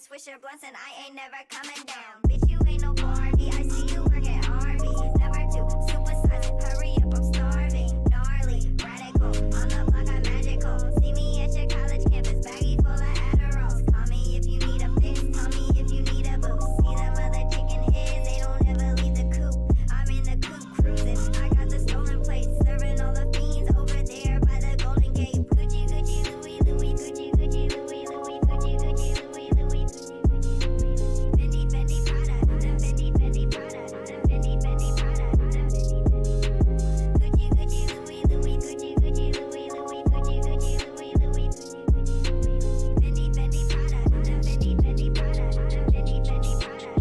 Swisher blunts and I ain't never coming down. Bitch, you ain't no Barbie. I see you work at Arby's. Never too supersized. Hurry up, I'm starving. Gnarly, radical. On the block, I'm magical. See me at your college campus, baggy full of Adderalls. Call me if you need a fix. Call me if you need a boost. See them other chicken heads, they don't ever leave the coop. I'm in the coop cruising. I got the stolen plates, serving all the fiends over there by the Golden Gate. Gucci, Gucci, Louis, Louis, Gucci, Gucci, Louis, Louis, Gucci, Gucci, Louis, Louis. Fendi, Fendi, Prada, Fendi, Fendi, Prada, Fendi, Fendi, Prada, Gucci, Gucci, Louis, Louis, Gucci, Gucci, Louis, Louis, Gucci, Gucci, Louis, Louis, Fendi, Fendi, Prada, Fendi, Fendi, Prada, Fendi, Fendi, Prada,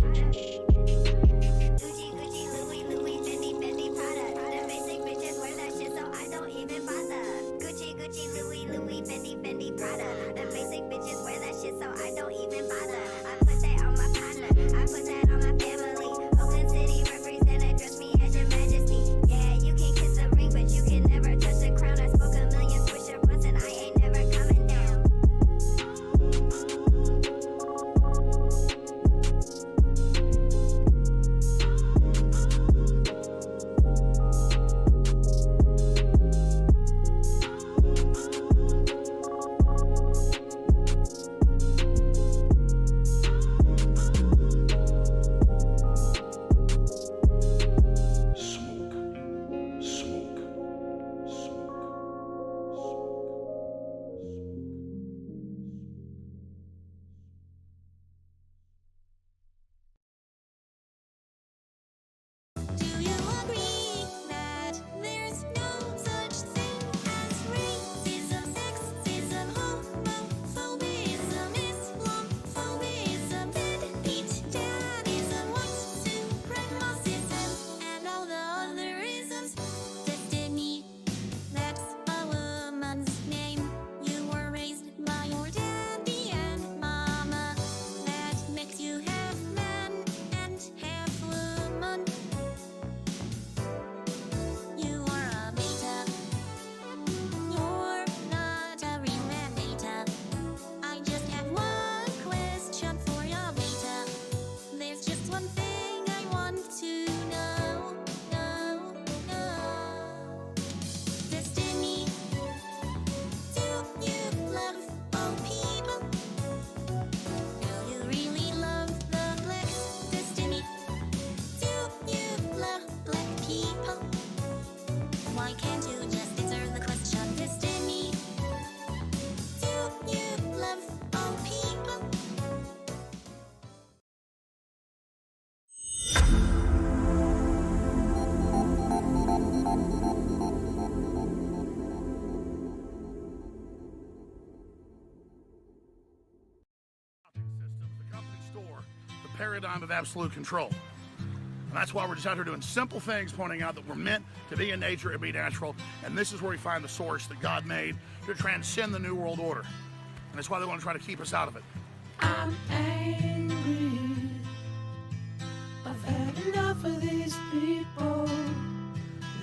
Gucci, Gucci, Louis, Louis, Fendi, Fendi, Prada. The basic bitches wear that shit, so I don't even bother. Gucci, Gucci, Louis, Louis, Fendi, Fendi, Prada. The basic bitches wear that shit, so I don't even bother. I put that on my partner, I put that on my family. Oakland City represent, address me as your majesty. Yeah, you can kiss a ring, but you can never touch the crown. I smoke a million Swisher blunts and I ain't never coming down. Do you agree that there's no such thing as racism, sexism, homophobism, Islamophobism, deadbeat dadism, white supremacism, and all the other isms? Destiny, that's a woman's name. You were raised by your daddy and mama. That makes you half man and half woman. You are a beta. You're not a real man, beta. I just have one question for ya, beta. There's just one thing I want to know. Destiny, do you love all people? Do you really love the blacks? Destiny, do you love black people? Why can't you just answer the question? Destiny, do you love all people? Systems, the company store, the paradigm of absolute control. And that's why we're just out here doing simple things, pointing out that we're meant to be in nature and be natural. And this is where we find the source that God made to transcend the New World Order. And that's why they want to try to keep us out of it. I'm angry. I've had enough of these people.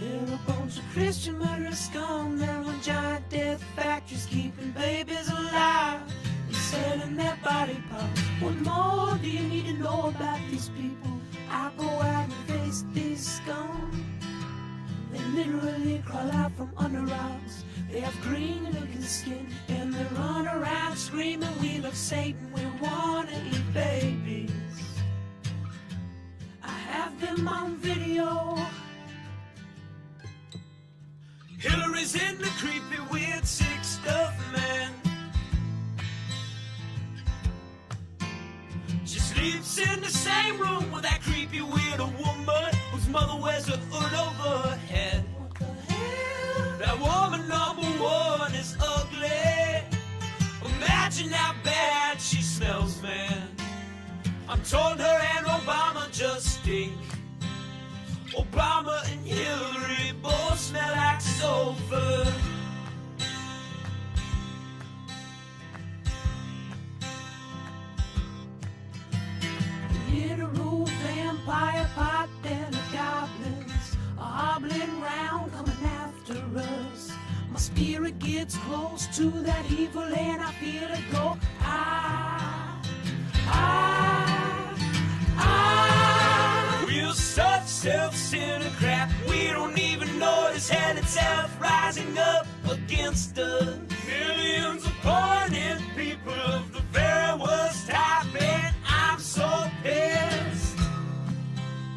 They're a bunch of Christian murderers scum. They're on giant death factories keeping babies alive and selling their body parts. What more do you need to know about these people? I go out and face these scum. They literally crawl out from under rocks. They have green looking skin and they run around screaming, we love Satan, we wanna eat babies. I have them on video She's into creepy, weird, sick stuff, man. She sleeps in the same room with that creepy, weird woman whose mother wears a hood over her head. What the hell? That woman number one is ugly. Imagine how bad she smells, man. I'm told her and Obama just stink. Obama and Hillary both smell like sulfur. Literal vampire pot and the goblins are hobbling round coming after us. My spirit gets close to that evil and I feel it go. We're such self-centered crap. We don't even notice hell itself rising up against us. Millions of pointed people of the very worst type, and I'm so pissed.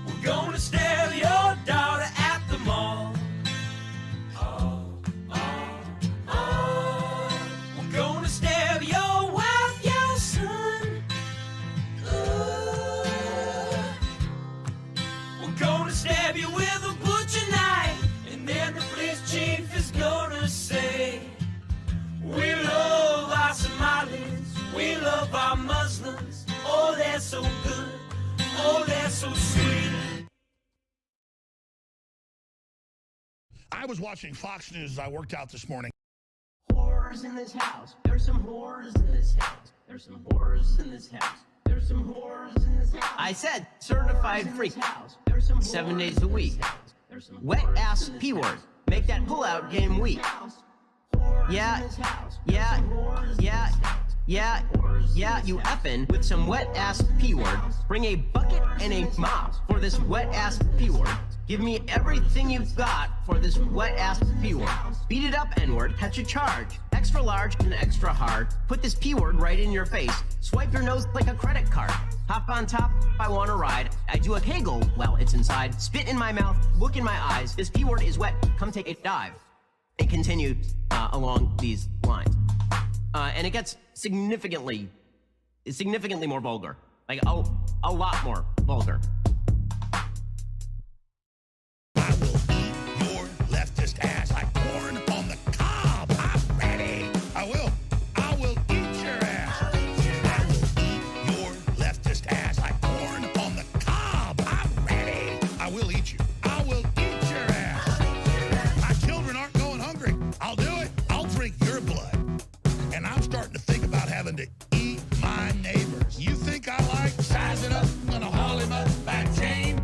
We're gonna stare your daughter at the mall. We're gonna stab your wife, your son. We're gonna stab you with a butcher knife, and then the police chief is gonna say, we love our Somalis, we love our Muslims. Oh, they're so good, oh, they're so sweet. I was watching Fox News as I worked out this morning. Whores in this house. There's some whores in this house. There's some whores in this house. There's some whores in this house. I said certified freak. There's some 7 days a week. Wet ass P word. Make that pullout game weak. Yeah, you effin' with some wet ass P word. Bring a bucket and a mop for this wet ass P word. Give me everything you've got for this wet ass P word. Beat it up, N word, catch a charge. Extra large and extra hard. Put this P word right in your face. Swipe your nose like a credit card. Hop on top, I wanna ride. I do a kegel while it's inside. Spit in my mouth, look in my eyes. This P word is wet, come take a dive. It continues along these lines. And it gets significantly more vulgar. Like, a lot more vulgar. I will eat your leftist ass like corn on the cob. I'm ready. I will eat your ass. I will eat your leftist ass like corn on the cob. I'm ready. I will eat you. I will eat your ass. My children aren't going hungry. I'll do it. I'll drink your blood. And I'm starting to think about having to eat my neighbors. You think I like sizing up? I'm gonna haul him up by chain.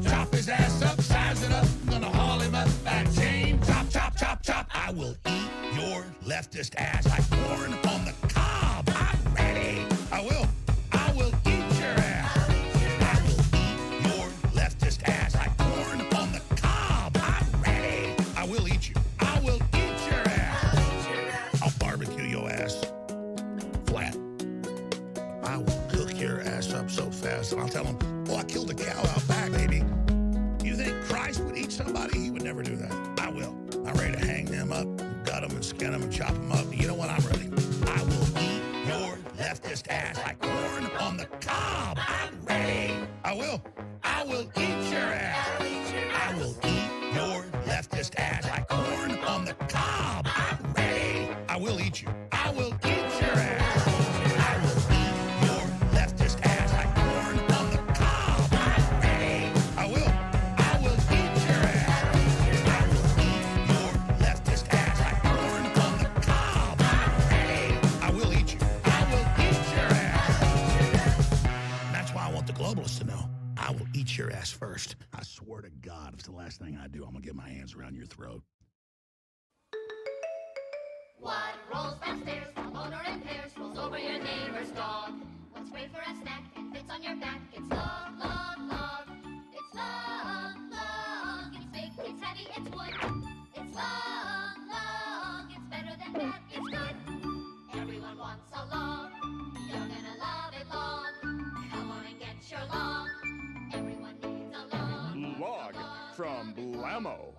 Chop his ass up, size it up. I'm gonna haul him up by chain. Chop, chop, chop, chop. I will eat your leftist ass like corn on the cob. I'm ready. I will eat your ass. I will eat your leftist ass like corn on the cob. I'm ready. I will eat you. I will eat your ass. I'll barbecue your ass flat. I will cook your ass up so fast, and I'll tell them, "Oh, I killed a cow out back, baby." You think Christ would eat somebody? He would never do that. I will. I'm ready to hang them up, gut them and skin them and chop them up. You know what? I'm ready. I will eat your leftist ass like corn on the cob. I'm ready. I will eat your ass. I will eat your leftist ass like corn on the cob. I'm ready. I will eat you. I will eat your ass. I will eat your leftist ass like corn on the cob. I'm ready. I will eat your ass. I will eat your leftist ass like corn on the cob. I'm ready. I will eat you. I will eat your ass. And that's why I want the globalists to know. I will eat your ass first. I swear to God, if it's the last thing I do, I'm gonna get my hands around your throat. What rolls downstairs, a motor in pairs, rolls over your neighbor's dog? What's great for a snack and fits on your back? It's long, long, long. It's long, long. It's big, it's heavy, it's wood. It's long, long. It's better than that, it's good. Everyone wants a long. You're gonna love it long. Come on and get your long. Everyone needs a long. Log from Blammo.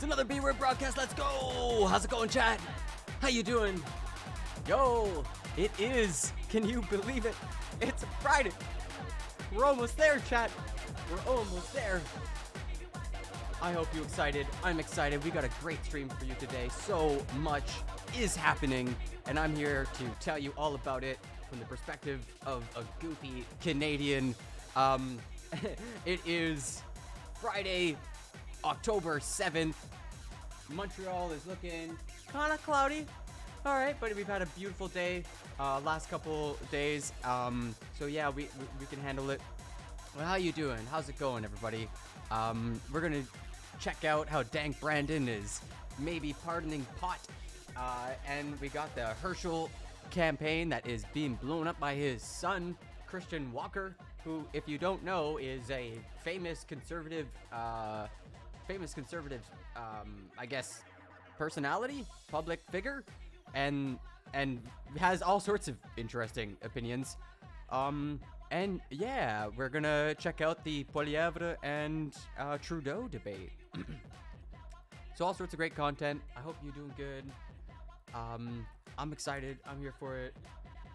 another B-Word broadcast. Let's go. How's it going, chat? How you doing? Yo, it is. Can you believe it? It's Friday. We're almost there, chat. We're almost there. I hope you're excited. I'm excited. We got a great stream for you today. So much is happening, and I'm here to tell you all about it from the perspective of a goofy Canadian. It is Friday, October 7th. Montreal is looking kind of cloudy. All right, but we've had a beautiful day last couple days. So yeah, we can handle it. Well, how you doing? How's it going, everybody? We're gonna check out how Dank Brandon is maybe pardoning pot. And we got the Herschel campaign that is being blown up by his son, Christian Walker, who, if you don't know, is a famous conservative, I guess, personality, public figure, and has all sorts of interesting opinions. And yeah, we're gonna check out the Poilievre and Trudeau debate. So all sorts of great content. I hope you're doing good. I'm excited. I'm here for it.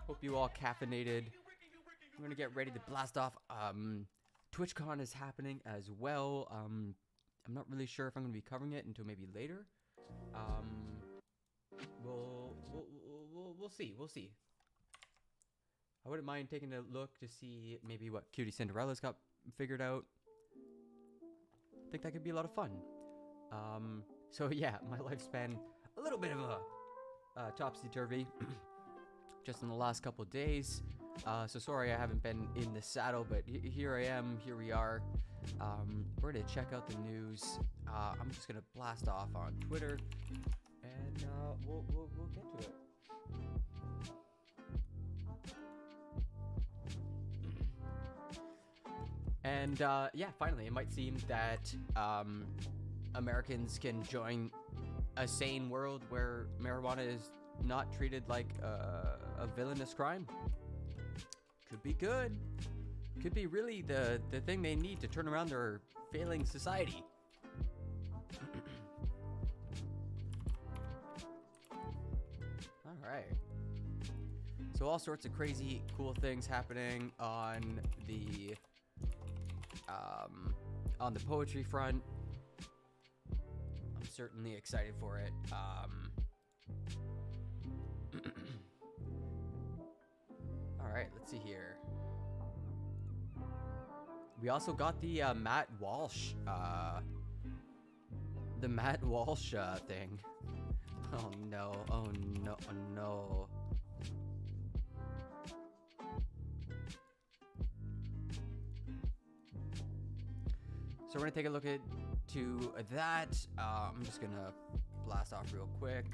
Hope you all caffeinated. I'm gonna get ready to blast off. TwitchCon is happening as well. I'm not really sure if I'm gonna be covering it until maybe later. We'll see. We'll see. I wouldn't mind taking a look to see maybe what Cutie Cinderella's got figured out. I think that could be a lot of fun. So yeah, my lifespan, a little bit of a topsy-turvy just in the last couple days. So sorry I haven't been in the saddle, but here I am, here we are. We're gonna check out the news. I'm just gonna blast off on Twitter, and we'll get to it. And yeah, finally, it might seem that Americans can join a sane world where marijuana is not treated like a villainous crime. Could be good. Could be really the thing they need to turn around their failing society. All right. So all sorts of crazy, cool things happening on the poetry front. I'm certainly excited for it. All right, let's see here. We also got the Matt Walsh, thing. Oh no! Oh no! Oh no! So we're gonna take a look to that. I'm just gonna blast off real quick.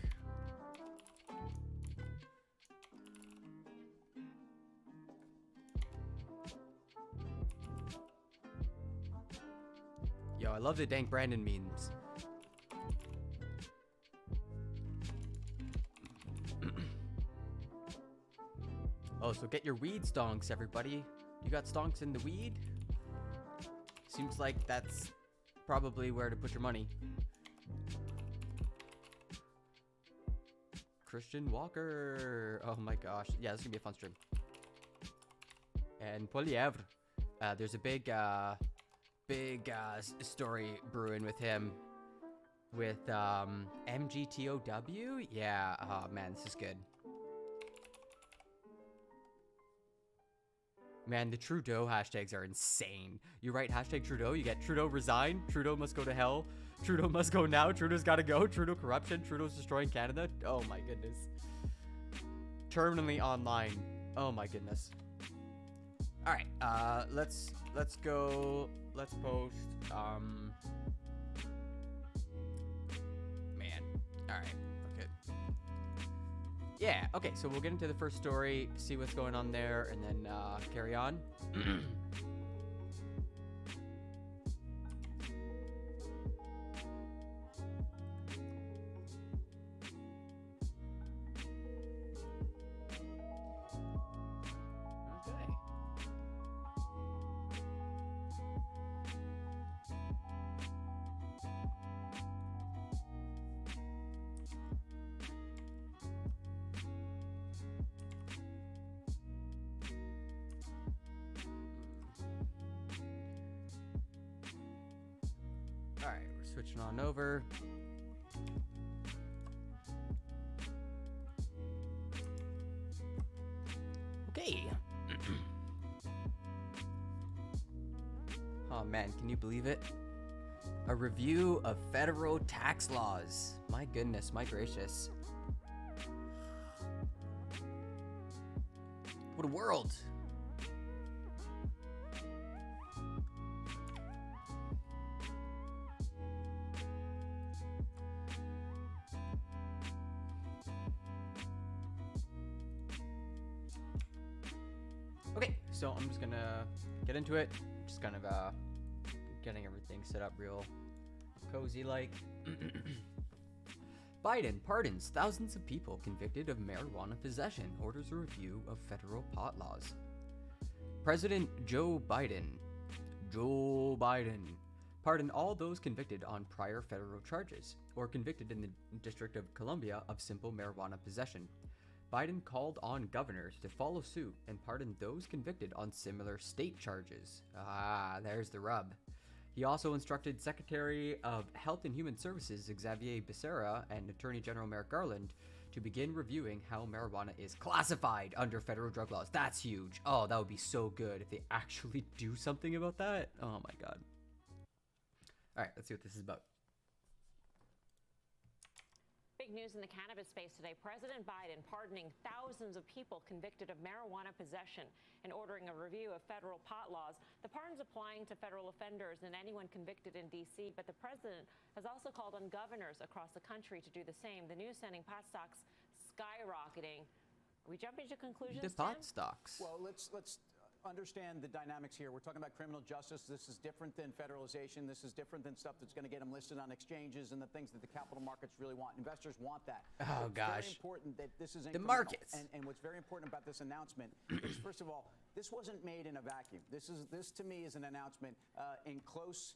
Yo, I love the Dank Brandon memes. Oh, so get your weed stonks, everybody. You got stonks in the weed? Seems like that's probably where to put your money. Christian Walker. Oh my gosh. Yeah, this is gonna be a fun stream. And Poilievre. There's a big story brewing with him. With MGTOW? Yeah. Oh man, this is good. Man, the Trudeau hashtags are insane. You write hashtag Trudeau, you get Trudeau resign, Trudeau must go to hell, Trudeau must go now, Trudeau's gotta go, Trudeau corruption, Trudeau's destroying Canada. Oh my goodness. Terminally online. Oh my goodness. All right, let's go. Let's post. Man. All right. Okay. Yeah. Okay. So we'll get into the first story, see what's going on there, and then carry on. Switching on over. Okay. Oh man, can you believe it? A review of federal tax laws. My goodness, my gracious. What a world. Okay, so I'm just gonna get into it. Just kind of getting everything set up real cozy like. Biden pardons thousands of people convicted of marijuana possession, orders a review of federal pot laws. President Joe Biden pardoned all those convicted on prior federal charges or convicted in the District of Columbia of simple marijuana possession. Biden called on governors to follow suit and pardon those convicted on similar state charges. Ah, there's the rub. He also instructed Secretary of Health and Human Services Xavier Becerra and Attorney General Merrick Garland to begin reviewing how marijuana is classified under federal drug laws. That's huge. Oh, that would be so good if they actually do something about that. Oh my god. All right, let's see what this is about. Big news in the cannabis space today. President Biden pardoning thousands of people convicted of marijuana possession and ordering a review of federal pot laws. The pardons applying to federal offenders and anyone convicted in D.C., but the president has also called on governors across the country to do the same. The news sending pot stocks skyrocketing. Are we jumping to conclusions, The pot Tim? stocks. Well, let's understand the dynamics here. We're talking about criminal justice. This is different than federalization. This is different than stuff that's going to get them listed on exchanges and the things that the capital markets really want. Investors want that. Oh, It's gosh. very important that this is The incremental. markets. And what's very important about this announcement is, first of all, this wasn't made in a vacuum. This to me is an announcement in close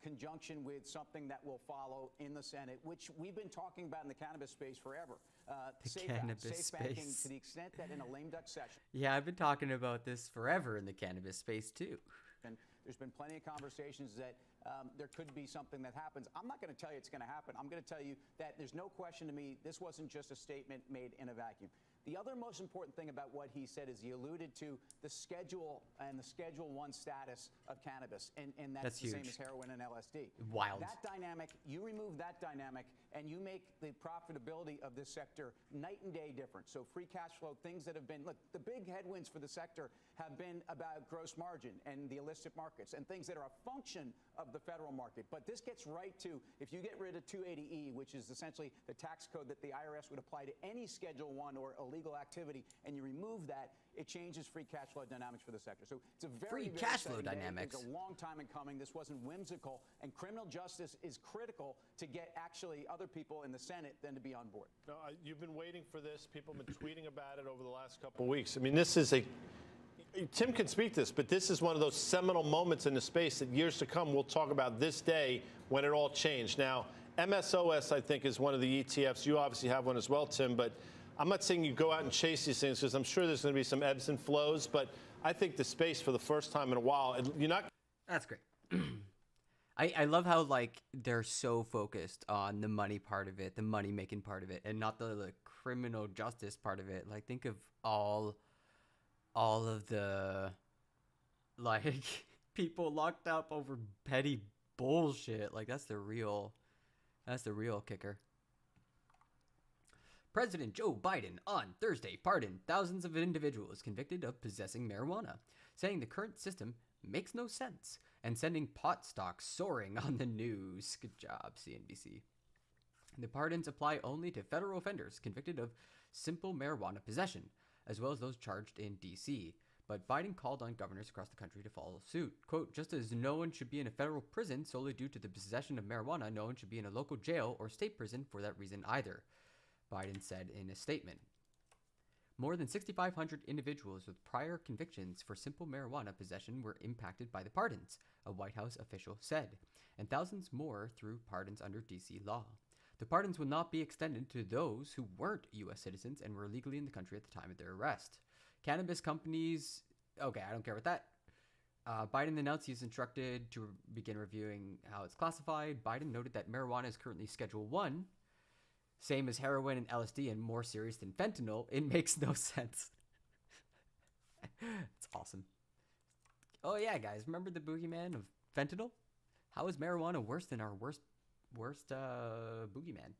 conjunction with something that will follow in the Senate, which we've been talking about in the cannabis space forever. Safe banking space. to the extent that in a lame duck session. Yeah, I've been talking about this forever in the cannabis space too. And there's been plenty of conversations that there could be something that happens. I'm not going to tell you it's going to happen. I'm going to tell you that there's no question to me this wasn't just a statement made in a vacuum. The other most important thing about what he said is he alluded to the Schedule and the Schedule 1 status of cannabis, and that's the same huge. as heroin and LSD. Wild. That dynamic, you remove that dynamic, and you make the profitability of this sector night and day different. So free cash flow, things that have been, look, the big headwinds for the sector have been about gross margin and the illicit markets and things that are a function of the federal market. But this gets right to, if you get rid of 280E, which is essentially the tax code that the IRS would apply to any Schedule 1 or illegal activity, and you remove that, it changes free cash flow dynamics for the sector. So it's a very, Free very cash flow exciting day. dynamics. It's a long time in coming. This wasn't whimsical, and criminal justice is critical to get actually other people in the Senate then to be on board. No, you've been waiting for this. People have been tweeting about it over the last couple of weeks. I mean, this is Tim can speak to this, but this is one of those seminal moments in the space that years to come we'll talk about this day when it all changed. Now, MSOS, I think, is one of the ETFs. You obviously have one as well, Tim, but I'm not saying you go out and chase these things because I'm sure there's going to be some ebbs and flows, but I think the space for the first time in a while, you're not. That's great. I love how like they're so focused on the money part of it, the money making part of it, and not the criminal justice part of it. Like think of all of the people locked up over petty bullshit. Like that's the real kicker. President Joe Biden on Thursday pardoned thousands of individuals convicted of possessing marijuana, saying the current system makes no sense and sending pot stocks soaring on the news. Good job, CNBC. The pardons apply only to federal offenders convicted of simple marijuana possession, as well as those charged in D.C., but Biden called on governors across the country to follow suit. Quote, just as no one should be in a federal prison solely due to the possession of marijuana, no one should be in a local jail or state prison for that reason either, Biden said in a statement. More than 6,500 individuals with prior convictions for simple marijuana possession were impacted by the pardons, a White House official said, and thousands more through pardons under D.C. law. The pardons will not be extended to those who weren't U.S. citizens and were legally in the country at the time of their arrest. Cannabis companies, okay, I don't care about that. Biden announced he's instructed to begin reviewing how it's classified. Biden noted that marijuana is currently Schedule 1, same as heroin and LSD, and more serious than fentanyl. It makes no sense. It's awesome. Oh yeah, guys, remember the boogeyman of fentanyl? How is marijuana worse than our worst boogeyman?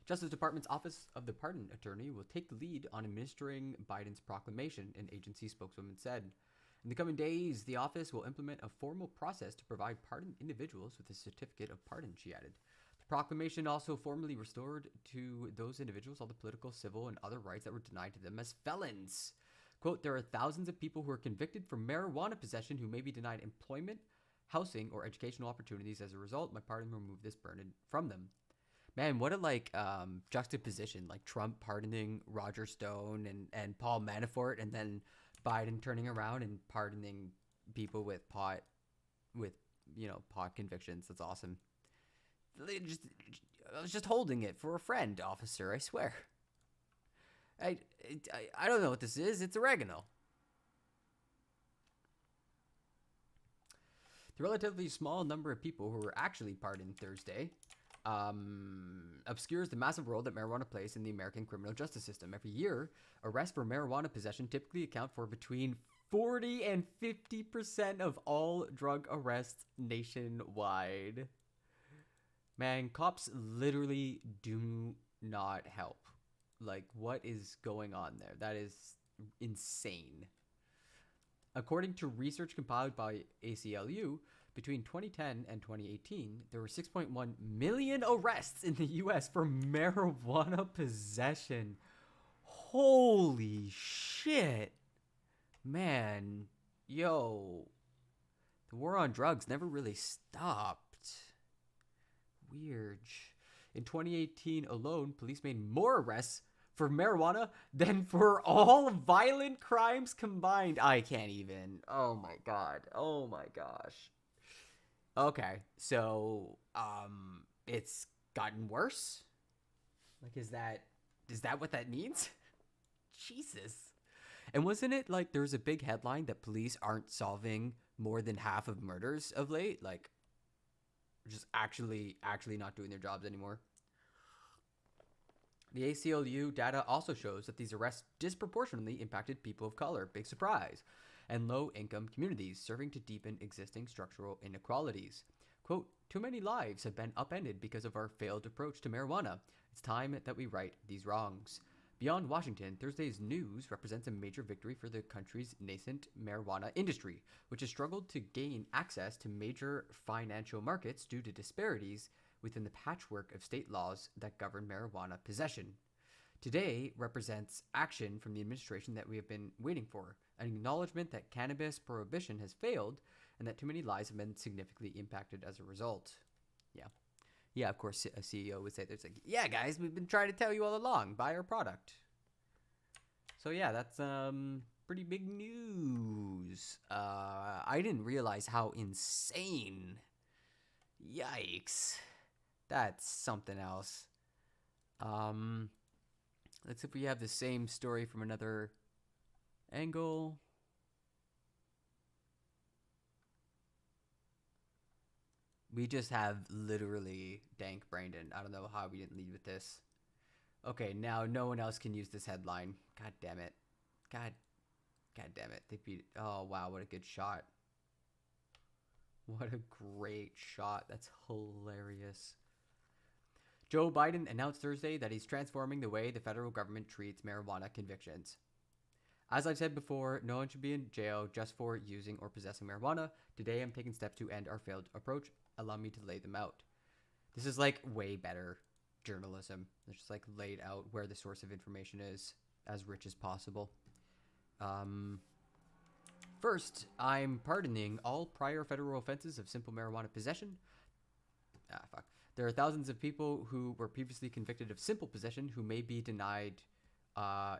Justice Department's Office of the Pardon Attorney will take the lead on administering Biden's proclamation, an agency spokeswoman said. In the coming days, the office will implement a formal process to provide pardoned individuals with a certificate of pardon, she added. The proclamation also formally restored to those individuals all the political, civil, and other rights that were denied to them as felons. Quote, there are thousands of people who are convicted for marijuana possession who may be denied employment, housing, or educational opportunities as a result. My pardon will remove this burden from them. Man, what a juxtaposition, like Trump pardoning Roger Stone and Paul Manafort, and then Biden turning around and pardoning people with pot convictions. That's awesome. I was just holding it for a friend, officer, I swear. I don't know what this is. It's oregano. The relatively small number of people who were actually pardoned Thursday obscures the massive role that marijuana plays in the American criminal justice system. Every year, arrests for marijuana possession typically account for between 40 and 50% of all drug arrests nationwide. Man, cops literally do not help. Like, what is going on there? That is insane. According to research compiled by ACLU, between 2010 and 2018, there were 6.1 million arrests in the U.S. for marijuana possession. Holy shit. Man, yo, the war on drugs never really stopped. Weird. In 2018 alone, police made more arrests for marijuana than for all violent crimes combined. I can't even. Oh my god. Oh my gosh. Okay, so it's gotten worse? Like, is that what that means? Jesus. And wasn't it like there's a big headline that police aren't solving more than half of murders of late? Like, just actually not doing their jobs anymore. The ACLU data also shows that these arrests disproportionately impacted people of color, big surprise, and low-income communities, serving to deepen existing structural inequalities. Quote, too many lives have been upended because of our failed approach to marijuana. It's time that we right these wrongs. Beyond Washington, Thursday's news represents a major victory for the country's nascent marijuana industry, which has struggled to gain access to major financial markets due to disparities within the patchwork of state laws that govern marijuana possession. Today represents action from the administration that we have been waiting for, an acknowledgement that cannabis prohibition has failed and that too many lives have been significantly impacted as a result. Yeah, of course, a CEO would say, there's like, yeah, guys, we've been trying to tell you all along, buy our product. So yeah, that's pretty big news. I didn't realize how insane. Yikes. That's something else. Let's see if we have the same story from another angle. We just have literally Dank Brandon. I don't know how we didn't lead with this. Okay, now no one else can use this headline. God damn it. God damn it. They beat it. Oh, wow, what a good shot. What a great shot. That's hilarious. Joe Biden announced Thursday that he's transforming the way the federal government treats marijuana convictions. As I've said before, no one should be in jail just for using or possessing marijuana. Today, I'm taking steps to end our failed approach. Allow me to lay them out. This is like way better journalism. It's just like laid out where the source of information is, as rich as possible. First, I'm pardoning all prior federal offenses of simple marijuana possession. There are thousands of people who were previously convicted of simple possession who may be denied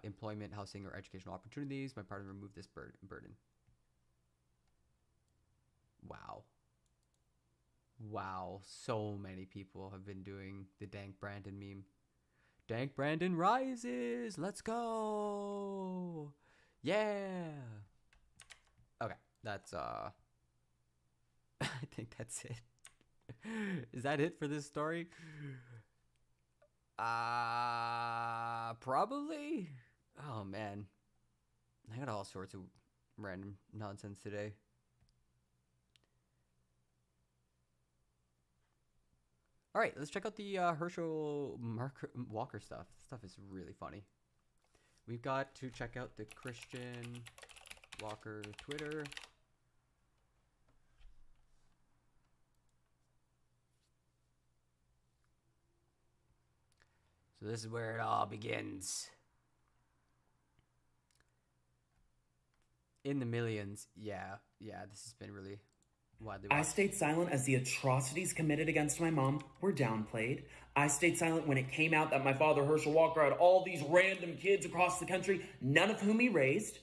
employment, housing, or educational opportunities. My pardon will remove this burden. Wow, so many people have been doing the Dank Brandon meme. Dank Brandon rises. Let's go. Yeah. Okay. That's I think that's it. Is that it for this story? Probably. Oh man, I got all sorts of random nonsense today. All right, let's check out the Herschel Walker stuff. This stuff is really funny. We've got to check out the Christian Walker Twitter. So this is where it all begins. In the millions. Yeah, this has been really widely watched. I stayed silent as the atrocities committed against my mom were downplayed. I stayed silent when it came out that my father, Herschel Walker, had all these random kids across the country, none of whom he raised.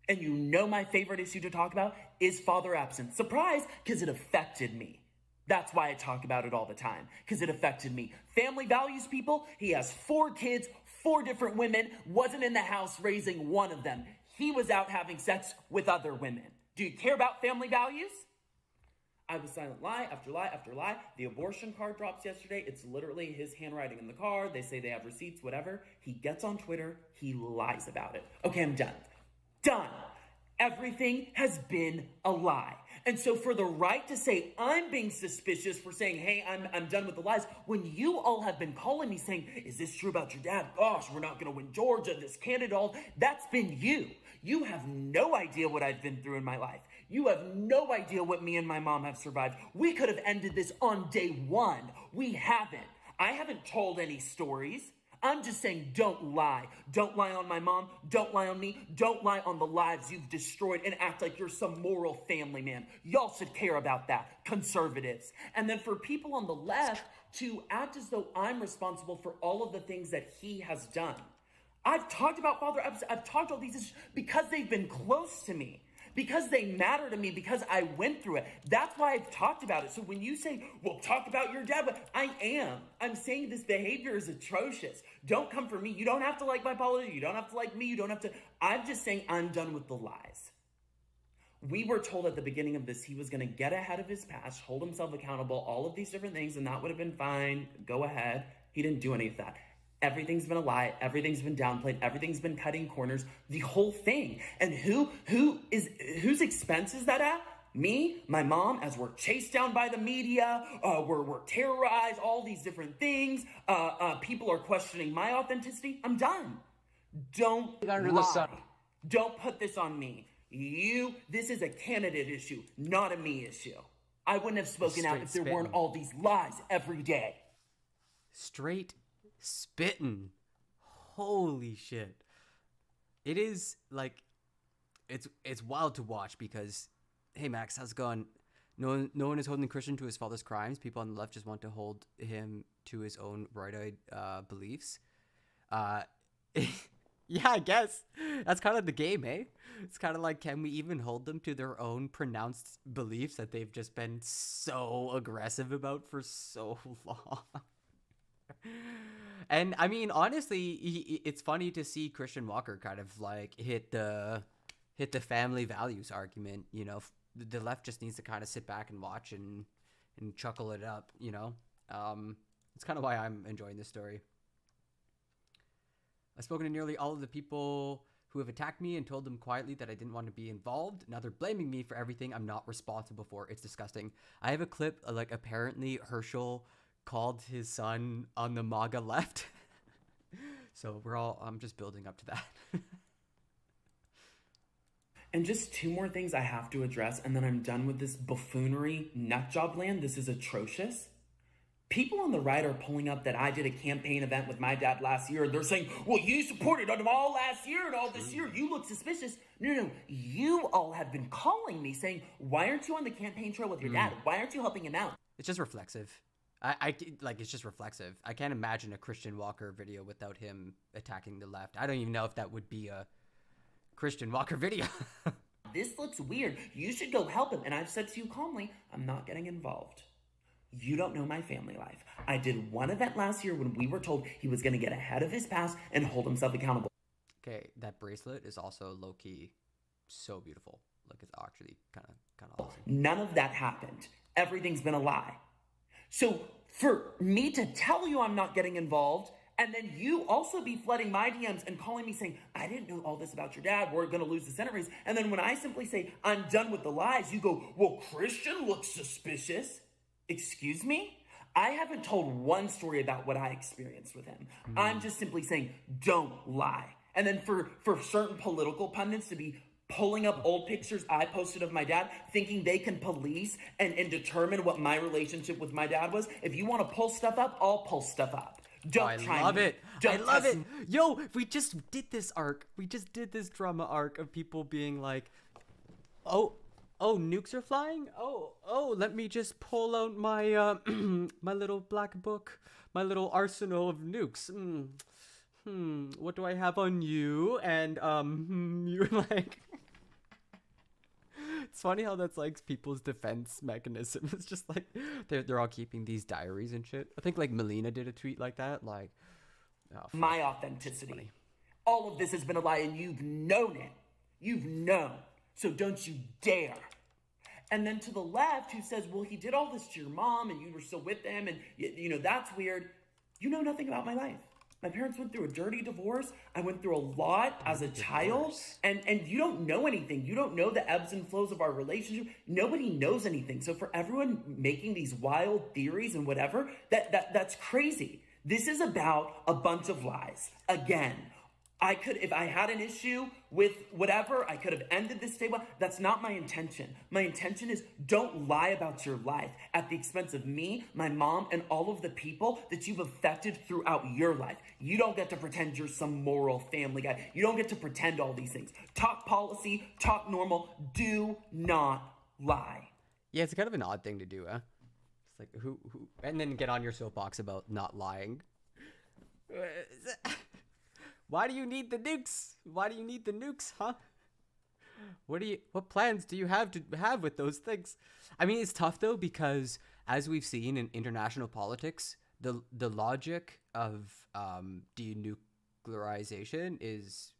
And you know my favorite issue to talk about is father absence. Surprise, because it affected me. That's why I talk about it all the time, because it affected me. Family values, people. He has 4 kids, 4 different women, wasn't in the house raising one of them. He was out having sex with other women. Do you care about family values? I was silent, lie after lie after lie. The abortion card drops yesterday. It's literally his handwriting in the card. They say they have receipts, whatever. He gets on Twitter. He lies about it. Okay, I'm done. Done. Everything has been a lie. And so for the right to say I'm being suspicious for saying, hey, I'm done with the lies, when you all have been calling me saying, is this true about your dad? Gosh, we're not going to win Georgia, this candidate, all that's been you. You have no idea what I've been through in my life. You have no idea what me and my mom have survived. We could have ended this on day 1. We haven't. I haven't told any stories. I'm just saying, don't lie. Don't lie on my mom. Don't lie on me. Don't lie on the lives you've destroyed and act like you're some moral family man. Y'all should care about that, conservatives. And then for people on the left to act as though I'm responsible for all of the things that he has done. I've talked about Father Epps. I've talked about these issues because they've been close to me. Because they matter to me, because I went through it. That's why I've talked about it. So when you say, well, talk about your dad, but I am. I'm saying this behavior is atrocious. Don't come for me. You don't have to like my politics. You don't have to like me. You don't have to. I'm just saying I'm done with the lies. We were told at the beginning of this he was going to get ahead of his past, hold himself accountable, all of these different things, and that would have been fine. Go ahead. He didn't do any of that. Everything's been a lie. Everything's been downplayed. Everything's been cutting corners. The whole thing. And whose expense is that at? Me, my mom, as we're chased down by the media, we're terrorized, all these different things. People are questioning my authenticity. I'm done. Don't lie. Don't put this on me. This is a candidate issue, not a me issue. I wouldn't have spoken out if there weren't all these lies every day. Straight spitting. Holy shit. It is like it's wild to watch because, hey Max, how's it going? No one is holding Christian to his father's crimes. People on the left just want to hold him to his own right-eyed beliefs. Yeah, I guess that's kind of the game, eh? It's kind of like, can we even hold them to their own pronounced beliefs that they've just been so aggressive about for so long? And I mean, honestly, it's funny to see Christian Walker kind of like hit the family values argument. You know, the left just needs to kind of sit back and watch and chuckle it up. You know, it's kind of why I'm enjoying this story. I've spoken to nearly all of the people who have attacked me and told them quietly that I didn't want to be involved. Now they're blaming me for everything I'm not responsible for. It's disgusting. I have a clip, like apparently Herschel called his son on the MAGA left. So I'm just building up to that. And just 2 more things I have to address, and then I'm done with this buffoonery nutjob land. This is atrocious. People on the right are pulling up that I did a campaign event with my dad last year. They're saying, well, you supported them all last year and all this year. You look suspicious. No. You all have been calling me saying, why aren't you on the campaign trail with your dad? Why aren't you helping him out? It's just reflexive. It's just reflexive. I can't imagine a Christian Walker video without him attacking the left. I don't even know if that would be a Christian Walker video. This looks weird. You should go help him. And I've said to you calmly, I'm not getting involved. You don't know my family life. I did one event last year when we were told he was going to get ahead of his past and hold himself accountable. Okay, that bracelet is also low-key so beautiful. Like it's actually kind of awesome. None of that happened. Everything's been a lie. So for me to tell you I'm not getting involved, and then you also be flooding my DMs and calling me saying, I didn't know all this about your dad, we're going to lose the Senate race. And then when I simply say, I'm done with the lies, you go, well, Christian looks suspicious. Excuse me? I haven't told one story about what I experienced with him. I'm just simply saying, don't lie. And then for certain political pundits to be pulling up old pictures I posted of my dad, thinking they can police and determine what my relationship with my dad was. If you want to pull stuff up, I'll pull stuff up. Don't try I love me. it. Don't I love test it. me. Yo, we just did this arc. We just did this drama arc of people being like, oh, nukes are flying? Oh, let me just pull out my my little black book, my little arsenal of nukes. What do I have on you? And you're like it's funny how that's like people's defense mechanism. It's just like they're all keeping these diaries and shit. I think like Melina did a tweet like that, like My authenticity. All of this has been a lie, and you've known it. You've known. So don't you dare. And then to the left, who says, well, he did all this to your mom, and you were still with them, and you know that's weird. You know nothing about my life. My parents went through a dirty divorce. I went through a lot as a child, and you don't know anything. You don't know the ebbs and flows of our relationship. Nobody knows anything. So for everyone making these wild theories and whatever, that's crazy. This is about a bunch of lies. Again, I could, if I had an issue with whatever, I could have ended this day. That's not my intention. My intention is don't lie about your life at the expense of me, my mom, and all of the people that you've affected throughout your life. You don't get to pretend you're some moral family guy. You don't get to pretend all these things. Talk policy, talk normal. Do not lie. Yeah, it's kind of an odd thing to do, huh? It's like who and then get on your soapbox about not lying. Why do you need the nukes? Why do you need the nukes, huh? What plans do you have with those things? I mean, it's tough though, because as we've seen in international politics, the logic of denuclearization is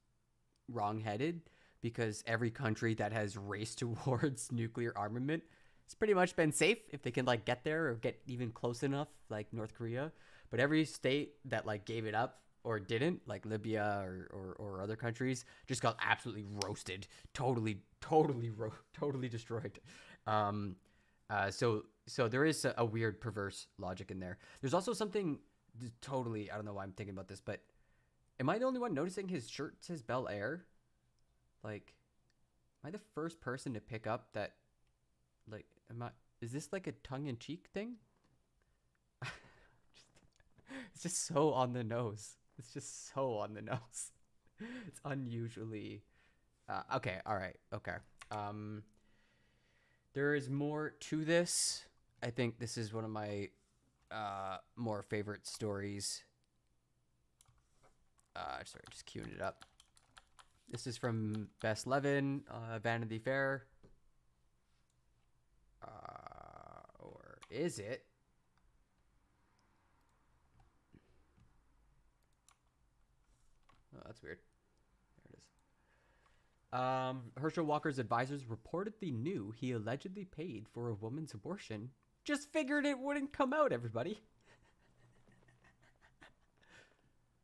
wrong-headed, because every country that has raced towards nuclear armament has pretty much been safe if they can like get there or get even close enough, like North Korea. But every state that like gave it up or didn't, like Libya or other countries, just got absolutely roasted, totally destroyed. So there is a weird perverse logic in there. There's also something totally, I don't know why I'm thinking about this, but am I the only one noticing his shirt says Bel Air? Like, am I the first person to pick up that, like, is this like a tongue-in-cheek thing? It's just so on the nose. It's just so on the nose. It's unusually okay. All right. Okay. There is more to this. I think this is one of my more favorite stories. Sorry, just queuing it up. This is from Best Levin, Vanity Fair. Or is it? Oh, that's weird. There it is. Herschel Walker's advisors reportedly knew he allegedly paid for a woman's abortion. Just figured it wouldn't come out, everybody.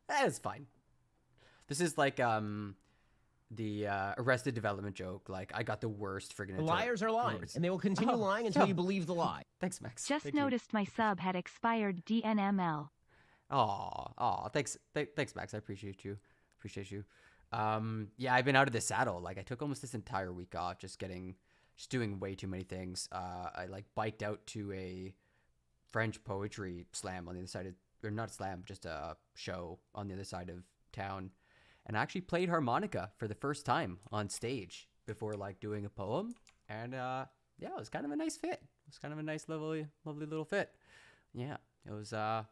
That is fine. This is like the Arrested Development joke. Like, I got the worst friggin' Liars are lying, and they will continue lying until you believe the lie. Thanks, Max. Just Thank you. noticed my sub had expired DNML. Aw, thanks, Max. I appreciate you. Yeah, I've been out of the saddle. Like, I took almost this entire week off, just doing way too many things. I like biked out to a French poetry slam on the other side of, or not slam, just a show on the other side of town, and I actually played harmonica for the first time on stage before like doing a poem, and yeah, it was kind of a nice fit. It was kind of a nice, lovely little fit. Yeah, it was. It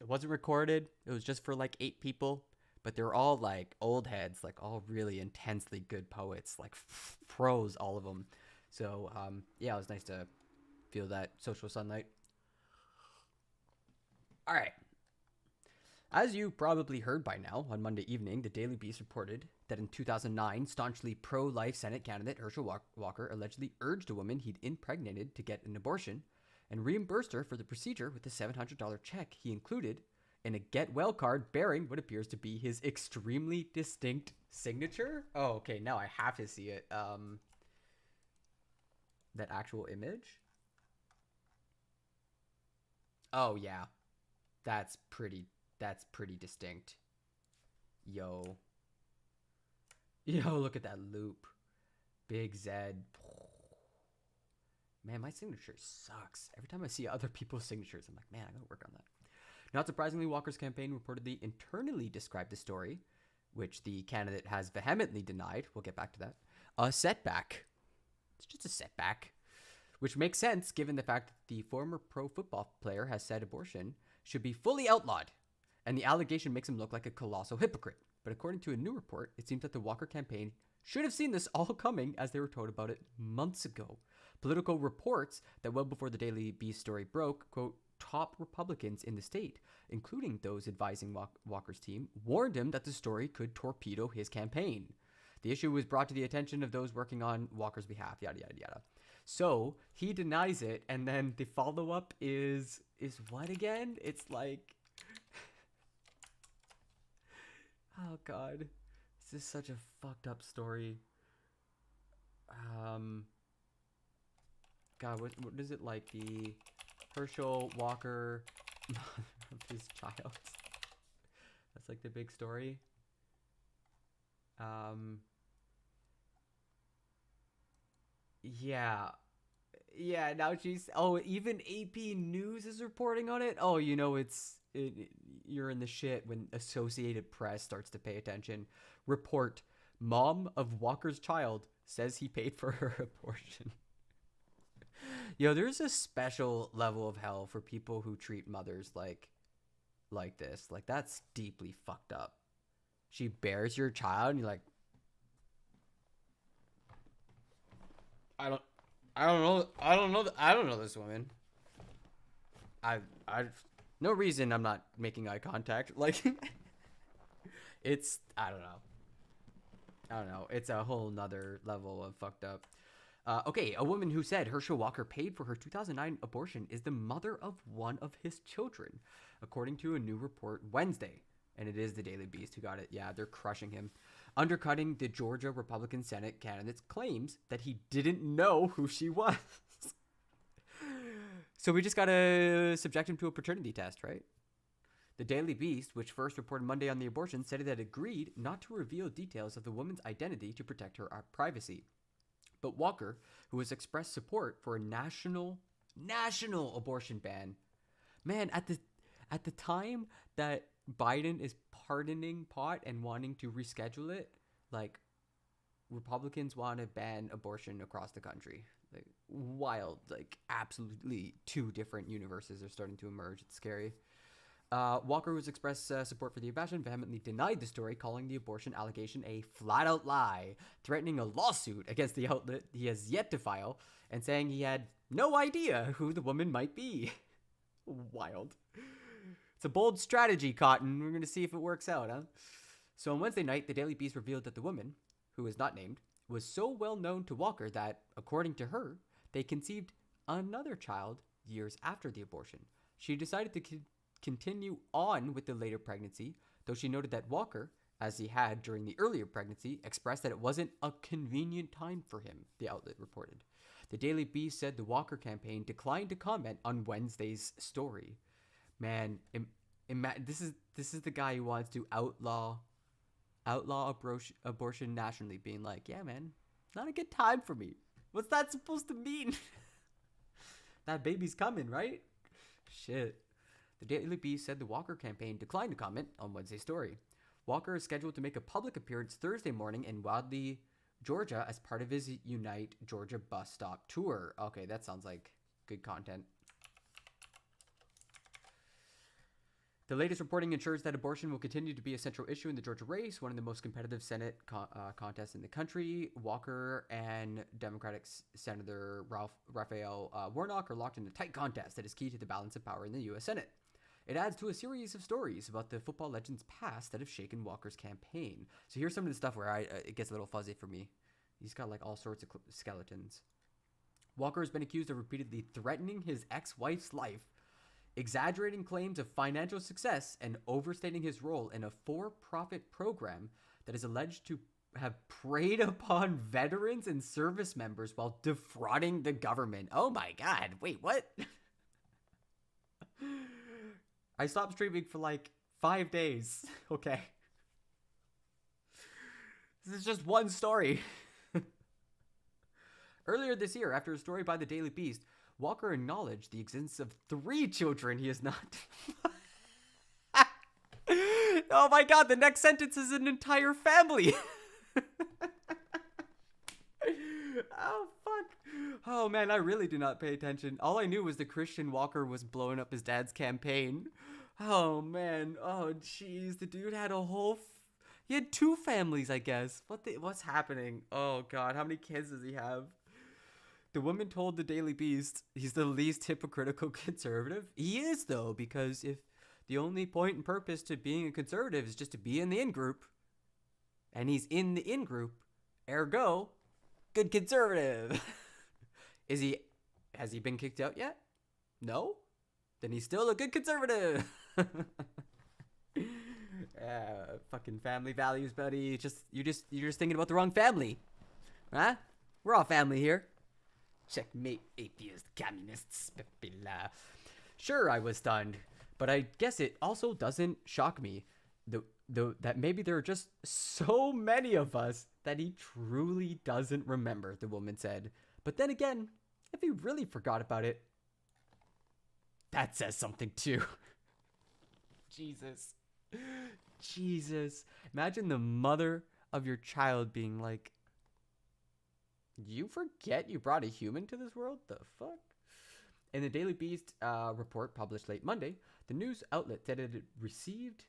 wasn't recorded. It was just for like 8 people, but they're all like old heads, like all really intensely good poets, like pros, all of them. So yeah, it was nice to feel that social sunlight. All right. As you probably heard by now, on Monday evening, the Daily Beast reported that in 2009, staunchly pro-life Senate candidate Herschel Walker allegedly urged a woman he'd impregnated to get an abortion and reimbursed her for the procedure with a $700 check he included in a get well card bearing what appears to be his extremely distinct signature. Oh, okay, now I have to see it. That actual image. Oh yeah, that's pretty distinct. Yo, look at that loop. Big Z. Man, my signature sucks. Every time I see other people's signatures, I'm like, man, I gotta work on that. Not surprisingly, Walker's campaign reportedly internally described the story, which the candidate has vehemently denied, we'll get back to that, a setback. It's just a setback. Which makes sense given the fact that the former pro football player has said abortion should be fully outlawed, and the allegation makes him look like a colossal hypocrite. But according to a new report, it seems that the Walker campaign should have seen this all coming as they were told about it months ago. Political reports that well before the Daily Beast story broke, quote, top Republicans in the state, including those advising Walker's team, warned him that the story could torpedo his campaign. The issue was brought to the attention of those working on Walker's behalf, yada, yada, yada. So he denies it, and then the follow-up is what again? It's like, oh God, this is such a fucked up story. God, what is it like? The Herschel Walker of his child. That's like the big story. Yeah. Now she's. Oh, even AP News is reporting on it. Oh, you're in the shit when Associated Press starts to pay attention. Report: mom of Walker's child says he paid for her abortion. There's a special level of hell for people who treat mothers like this. Like, that's deeply fucked up. She bears your child, and you're like, I don't know this woman. I no reason I'm not making eye contact. Like, I don't know. It's a whole nother level of fucked up. Okay, a woman who said Herschel Walker paid for her 2009 abortion is the mother of one of his children, according to a new report Wednesday. And it is the Daily Beast who got it. Yeah, they're crushing him. Undercutting the Georgia Republican Senate candidate's claims that he didn't know who she was. So we just gotta subject him to a paternity test, right? The Daily Beast, which first reported Monday on the abortion, said it had agreed not to reveal details of the woman's identity to protect her privacy. But Walker, who has expressed support for a national abortion ban, man, at the time that Biden is pardoning pot and wanting to reschedule it, like, Republicans want to ban abortion across the country. Like, wild, like, absolutely two different universes are starting to emerge. It's scary. Walker, who has expressed support for the abortion, vehemently denied the story, calling the abortion allegation a flat-out lie, threatening a lawsuit against the outlet he has yet to file, and saying he had no idea who the woman might be. Wild. It's a bold strategy, Cotton. We're going to see if it works out, huh? So on Wednesday night, the Daily Beast revealed that the woman, who is not named, was so well known to Walker that, according to her, they conceived another child years after the abortion. She decided to continue on with the later pregnancy, though she noted that Walker, as he had during the earlier pregnancy, expressed that it wasn't a convenient time for him, the outlet reported. The Daily Beast said the Walker campaign declined to comment on Wednesday's story. Man, this is the guy who wants to outlaw abortion nationally, being like, yeah, man, not a good time for me. What's that supposed to mean? That baby's coming, right? Shit. The Daily Beast said the Walker campaign declined to comment on Wednesday's story. Walker is scheduled to make a public appearance Thursday morning in Wadley, Georgia, as part of his Unite Georgia bus stop tour. Okay, that sounds like good content. The latest reporting ensures that abortion will continue to be a central issue in the Georgia race, one of the most competitive Senate contests in the country. Walker and Democratic Senator Raphael Warnock are locked in a tight contest that is key to the balance of power in the U.S. Senate. It adds to a series of stories about the football legend's past that have shaken Walker's campaign. So here's some of the stuff where it gets a little fuzzy for me. He's got like all sorts of skeletons. Walker has been accused of repeatedly threatening his ex-wife's life, exaggerating claims of financial success, and overstating his role in a for-profit program that is alleged to have preyed upon veterans and service members while defrauding the government. Oh my God. Wait, what? I stopped streaming for like 5 days. Okay. This is just one story. Earlier this year, after a story by the Daily Beast, Walker acknowledged the existence of 3 children he has not... Oh my God, the next sentence is an entire family. Oh, fuck. Oh, man, I really do not pay attention. All I knew was that Christian Walker was blowing up his dad's campaign. Oh, man. Oh, jeez. The dude had a whole... He had 2 families, I guess. What's happening? Oh, God. How many kids does he have? The woman told the Daily Beast he's the least hypocritical conservative. He is, though, because if the only point and purpose to being a conservative is just to be in the in-group, and he's in the in-group, ergo, good conservative. Has he been kicked out yet? No? Then he's still a good conservative. Fucking family values, buddy. You're just thinking about the wrong family. Huh? We're all family here. Checkmate, atheist, communists. Sure, I was stunned, but I guess it also doesn't shock me that maybe there are just so many of us that he truly doesn't remember, the woman said. But then again, if he really forgot about it, that says something too. Jesus. Imagine the mother of your child being like, you forget you brought a human to this world? The fuck? In the Daily Beast report published late Monday, the news outlet said it had received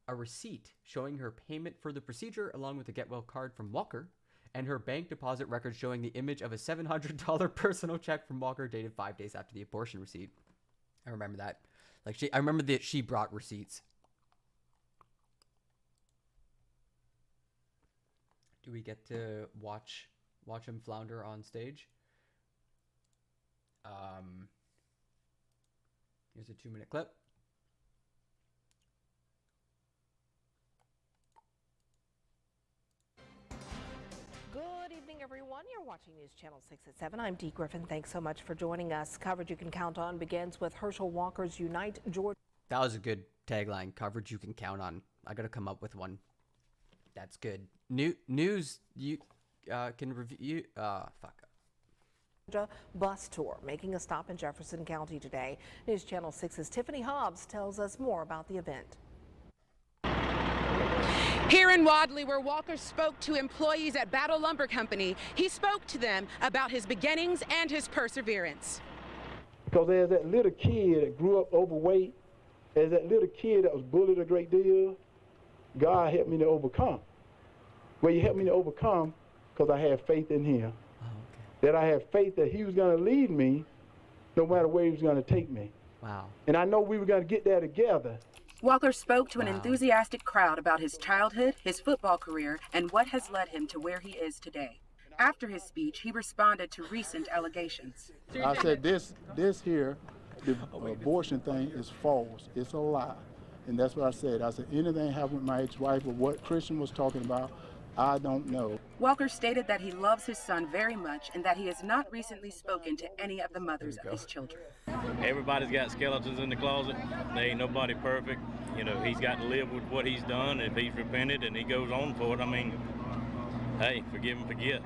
a receipt showing her payment for the procedure along with a get well card from Walker and her bank deposit record showing the image of a $700 personal check from Walker dated 5 days after the abortion receipt. I remember that. I remember that she brought receipts. Do we get to watch him flounder on stage? Here's a 2-minute clip. Good evening, everyone. You're watching News Channel 6 at 7. I'm Dee Griffin. Thanks so much for joining us. Coverage you can count on begins with Herschel Walker's Unite Georgia. That was a good tagline. Coverage you can count on. I gotta come up with one. That's good. News you can review. Fuck. Bus tour making a stop in Jefferson County today. News Channel 6's Tiffany Hobbs tells us more about the event. Here in Wadley, where Walker spoke to employees at Battle Lumber Company, he spoke to them about his beginnings and his perseverance. Because there's that little kid that grew up overweight, there's that little kid that was bullied a great deal, God helped me to overcome. Well, he helped me to overcome because I had faith in him. Oh, okay. That I had faith that he was going to lead me no matter where he was going to take me. Wow. And I know we were going to get there together. Walker spoke to an enthusiastic crowd about his childhood, his football career, and what has led him to where he is today. After his speech, he responded to recent allegations. I said this here, the abortion thing is false. It's a lie. And that's what I said. I said anything happened with my ex-wife or what Christian was talking about, I don't know. Walker stated that he loves his son very much and that he has not recently spoken to any of the mothers of his children. Everybody's got skeletons in the closet. There ain't nobody perfect. You know, he's got to live with what he's done. If he's repented and he goes on for it, I mean, hey, forgive and forget.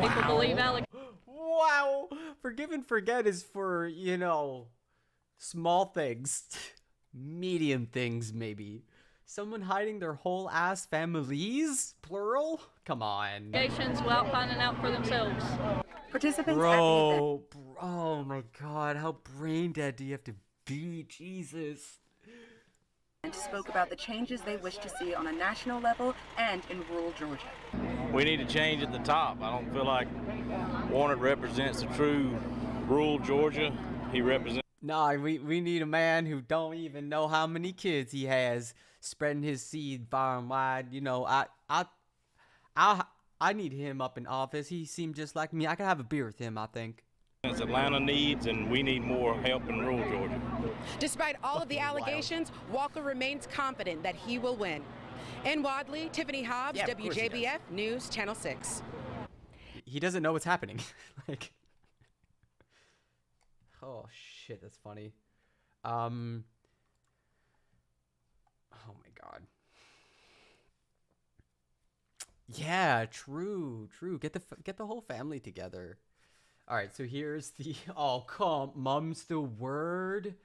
People believe Wow. Forgive and forget is for, small things. Medium things, maybe. Someone hiding their whole ass families? Plural? Come on. Without finding out for themselves. Participants Bro, oh my God, how brain dead do you have to be? Jesus. and spoke about the changes they wish to see on a national level and in rural Georgia. We need to change at the top. I don't feel like Warner represents the true rural Georgia. He represents... Nah, we need a man who don't even know how many kids he has, spreading his seed far and wide. You know, I need him up in office. He seemed just like me. I could have a beer with him, I think. It's Atlanta needs, and we need more help in rural Georgia. Despite all of the allegations, Walker remains confident that he will win. In Wadley, Tiffany Hobbs, Yeah, of course he WJBF News, Channel 6. He doesn't know what's happening. Like, oh shit, that's funny. Oh my god. Yeah, true. Get the whole family together. All right, so here's the mum's the word.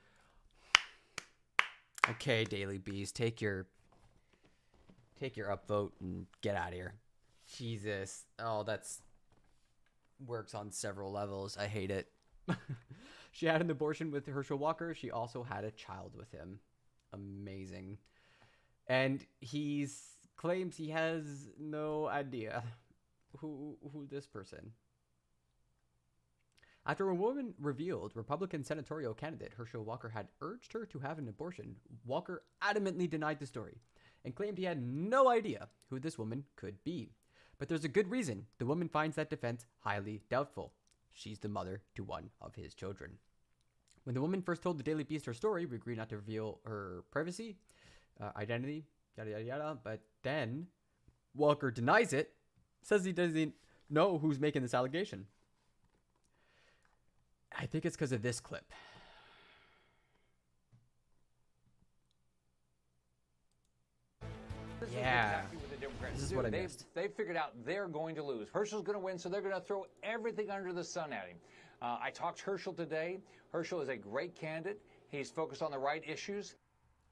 Okay, Daily Beast, take your upvote and get out of here. Jesus. Oh, that's works on several levels. I hate it. She had an abortion with Herschel Walker. She also had a child with him. Amazing. And claims he has no idea who this person. After a woman revealed Republican senatorial candidate Herschel Walker had urged her to have an abortion, Walker adamantly denied the story and claimed he had no idea who this woman could be. But there's a good reason the woman finds that defense highly doubtful. She's the mother to one of his children. When the woman first told the Daily Beast her story, we agreed not to reveal her privacy, identity, yada yada yada. But then Walker denies it, says he doesn't know who's making this allegation. I think it's because of this clip. Yeah. This is what I missed. They figured out they're going to lose. Herschel's going to win, so they're going to throw everything under the sun at him. I talked to Herschel today. Herschel is a great candidate. He's focused on the right issues.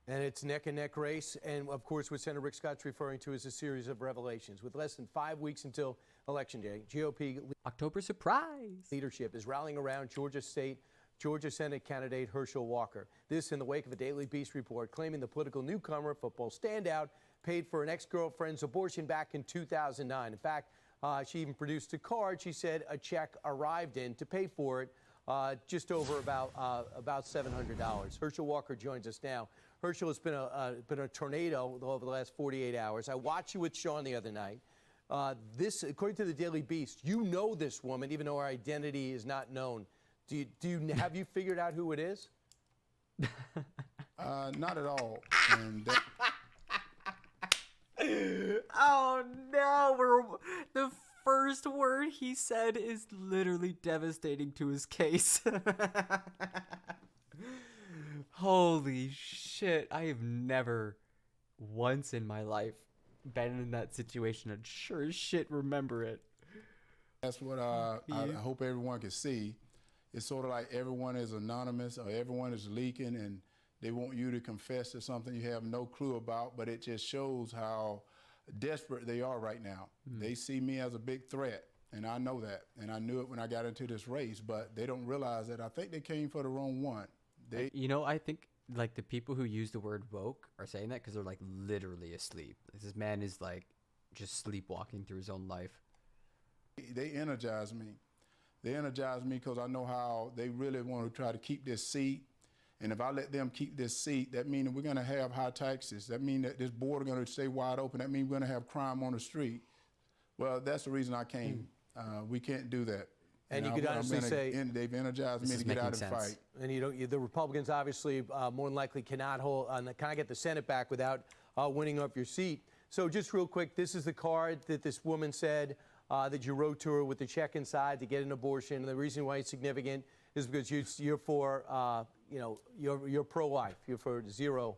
And it's neck-and-neck race. And, of course, what Senator Rick Scott's referring to is a series of revelations. With less than 5 weeks until Election Day, GOP October surprise leadership is rallying around Georgia Senate candidate Herschel Walker. This in the wake of a Daily Beast report claiming the political newcomer, football standout, paid for an ex-girlfriend's abortion back in 2009. In fact, she even produced a card. She said a check arrived in to pay for it, just over about $700. Herschel Walker joins us now. Herschel has been a tornado over the last 48 hours. I watched you with Sean the other night. This, according to the Daily Beast, you know this woman, even though her identity is not known. Have you figured out who it is? Not at all. And oh no, the first word he said is literally devastating to his case. Holy shit, I have never once in my life been in that situation and sure as shit remember it. that's what I hope everyone can see. It's sort of like everyone is anonymous or everyone is leaking and they want you to confess to something you have no clue about, but it just shows how desperate they are right now. They see me as a big threat, and I know that, and I knew it when I got into this race, but they don't realize that I think they came for the wrong one. I think like the people who use the word woke are saying that because they're like literally asleep. This man is like just sleepwalking through his own life. They energize me. They energize me because I know how they really want to try to keep this seat. And if I let them keep this seat, that means we're going to have high taxes. That means that this border is going to stay wide open. That means we're going to have crime on the street. Well, that's the reason I came. We can't do that. And you could honestly say they've energized me to get out and fight. And the Republicans obviously more than likely cannot get the Senate back without winning up your seat. So just real quick, this is the card that this woman said that you wrote to her with the check inside to get an abortion. And the reason why it's significant is because you're for you're pro-life. You're for zero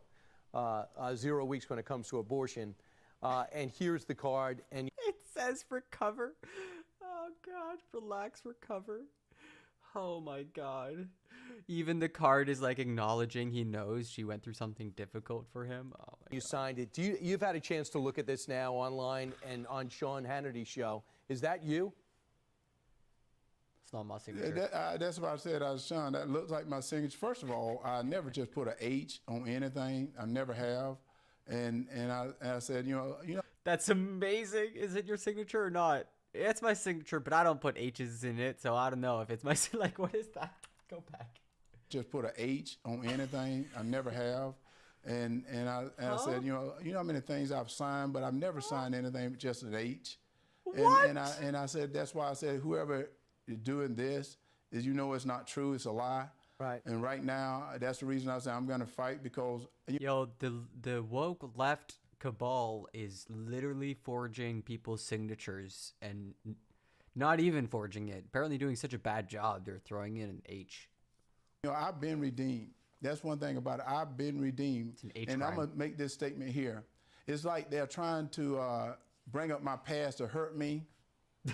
weeks when it comes to abortion. And here's the card. And it says recover. Oh God, relax, recover. Oh my God. Even the card is like acknowledging he knows she went through something difficult for him. Oh my God. Signed it. You've had a chance to look at this now online and on Sean Hannity's show. Is that you? It's not my signature. That's what I said. Sean, that looks like my signature. First of all, I never just put an H on anything. I never have. And I said, you know. That's amazing. Is it your signature or not? It's my signature, but I don't put H's in it, so I don't know if it's my, like, what is that? Go back. just put a H on anything. I never have. And I said, you know how many things I've signed, but I've never signed anything with just an H. What? And I said, that's why I said, whoever is doing this is, it's not true, it's a lie. Right. And right now, that's the reason I said I'm going to fight, because Yo, the woke left cabal is literally forging people's signatures and not even forging it. Apparently doing such a bad job, they're throwing in an H. I've been redeemed. That's one thing about it. I've been redeemed. It's an H and crime. I'm going to make this statement here. It's like they're trying to bring up my past to hurt me,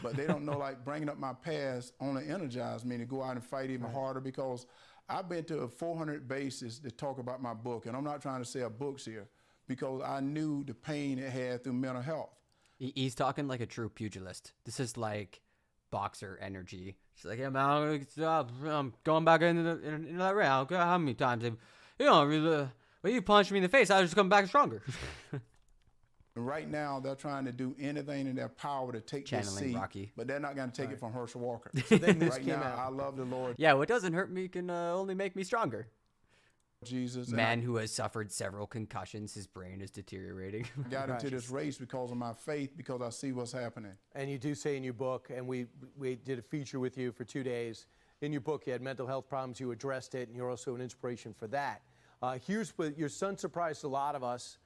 but they don't know, like, bringing up my past only energized me to go out and fight even harder, because I've been to 400 bases to talk about my book, and I'm not trying to sell books here, because I knew the pain it had through mental health. He's talking like a true pugilist. This is like boxer energy. She's like, yeah, man, I'm going back into that round. How many times? When you punch me in the face, I just come back stronger. And right now, they're trying to do anything in their power to take this Channeling seat, Rocky. but they're not going to take it from Herschel Walker. So then this right came now, out. I love the Lord Yeah, what doesn't hurt me can only make me stronger. Jesus. and Man who has suffered several concussions, his brain is deteriorating. I got into this race because of my faith, because I see what's happening. And you do say in your book, and we did a feature with you for 2 days. In your book, you had mental health problems. You addressed it, and you're also an inspiration for that. Here's what your son surprised a lot of us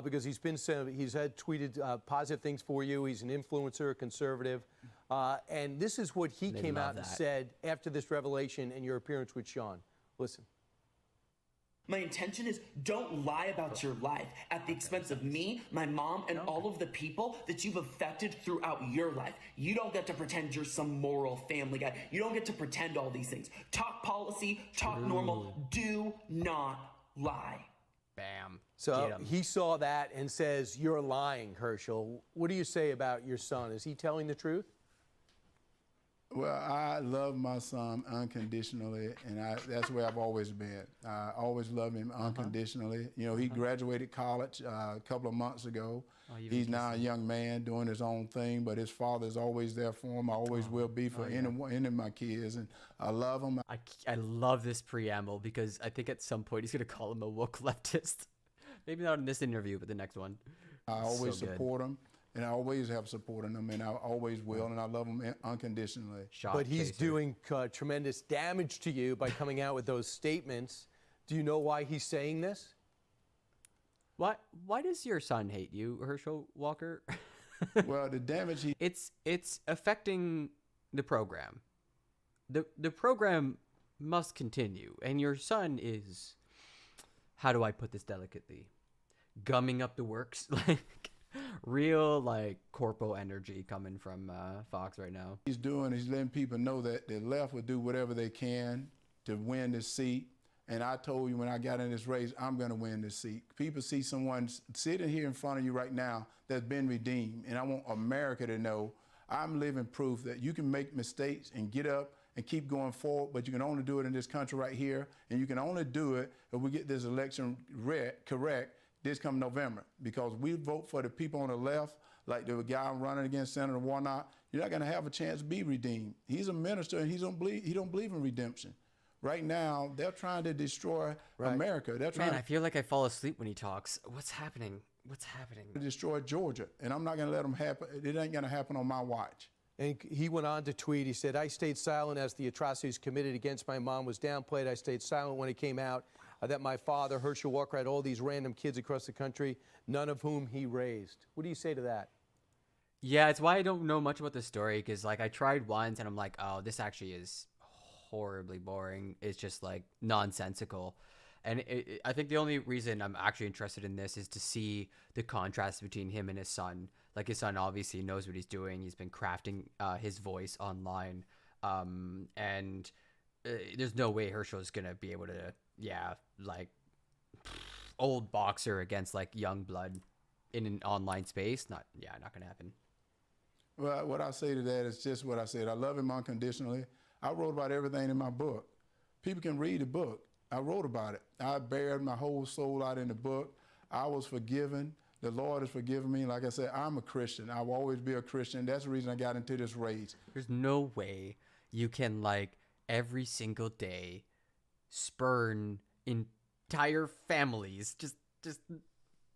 because he's had tweeted positive things for you. He's an influencer, a conservative. And this is what he came out and said after this revelation and your appearance with Sean. Listen. My intention is don't lie about your life at the expense of me, my mom, and all of the people that you've affected throughout your life. You don't get to pretend you're some moral family guy. You don't get to pretend all these things. Talk policy, talk normal. Do not lie. Bam. So he saw that and says, you're lying, Herschel. What do you say about your son? Is he telling the truth? Well, I love my son unconditionally, and that's where I've always been. I always loved him unconditionally. He graduated college a couple of months ago. He's now a young man doing his own thing, but his father's always there for him. I always will be for any of my kids, and I love him. I love this preamble because I think at some point he's going to call him a woke leftist. Maybe not in this interview, but the next one. I always So good. support him. And I always have supported him, and I always will, and I love him unconditionally. But he's doing tremendous damage to you by coming out with those statements. Do you know why he's saying this? Why does your son hate you, Herschel Walker? Well, the damage it's affecting the program. The program must continue, and your son is, how do I put this delicately, gumming up the works, real corpo energy coming from Fox right now. He's letting people know that the left will do whatever they can to win this seat. And I told you when I got in this race, I'm going to win this seat. People see someone sitting here in front of you right now that's been redeemed. And I want America to know I'm living proof that you can make mistakes and get up and keep going forward, but you can only do it in this country right here. And you can only do it if we get this election correct this come November, because we vote for the people on the left, like the guy running against Senator Warnock. You're not going to have a chance to be redeemed. He's a minister, and he don't believe in redemption. Right now, they're trying to destroy America. They're trying I feel like I fall asleep when he talks. What's happening? What's happening? to destroy Georgia, and I'm not going to let them happen. It ain't going to happen on my watch. And he went on to tweet, he said, I stayed silent as the atrocities committed against my mom was downplayed. I stayed silent when it came out that my father, Herschel Walker, had all these random kids across the country, none of whom he raised. What do you say to that? Yeah, it's why I don't know much about the story, because I tried once and I'm like, oh, this actually is horribly boring. It's just nonsensical. And I think the only reason I'm actually interested in this is to see the contrast between him and his son. His son obviously knows what he's doing. He's been crafting his voice online. And there's no way Herschel's going to be able to, old boxer against young blood in an online space. Not going to happen. Well, what I say to that is just what I said. I love him unconditionally. I wrote about everything in my book. People can read the book. I wrote about it. I bared my whole soul out in the book. I was forgiven. The Lord has forgiven me. Like I said, I'm a Christian. I will always be a Christian. That's the reason I got into this race. There's no way you can every single day spurn entire families. Just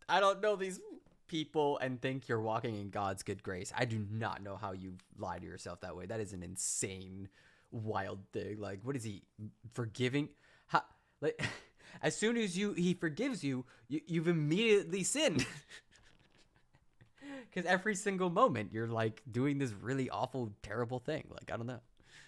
I don't know these people and think you're walking in God's good grace. I do not know how you lie to yourself that way. That is an insane, wild thing. Like, what is he forgiving? Like, as soon as he forgives you, you've immediately sinned. Because every single moment you're like doing this really awful, terrible thing. Like, I don't know.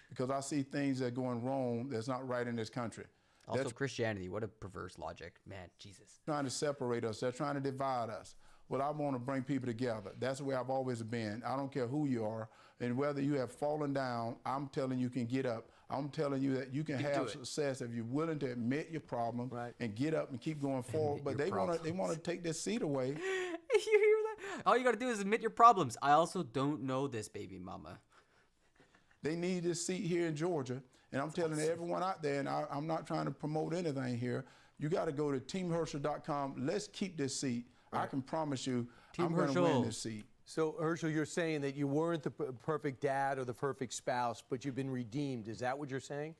Because I see things that are going wrong that's not right in this country. Also, That's Christianity, what a perverse logic. Man, Jesus. trying to separate us. They're trying to divide us. Well, I want to bring people together. That's the way I've always been. I don't care who you are. And whether you have fallen down, I'm telling you can get up. I'm telling you that you can have success if you're willing to admit your problem and get up and keep going forward. But they want to take this seat away. You hear that? All you got to do is admit your problems. I also don't know this, baby mama. They need this seat here in Georgia. And I'm telling everyone out there, and I'm not trying to promote anything here, you got to go to teamherschel.com. Let's keep this seat. I can promise you I'm going to win this seat. So, Herschel, you're saying that you weren't the perfect dad or the perfect spouse, but you've been redeemed. Is that what you're saying?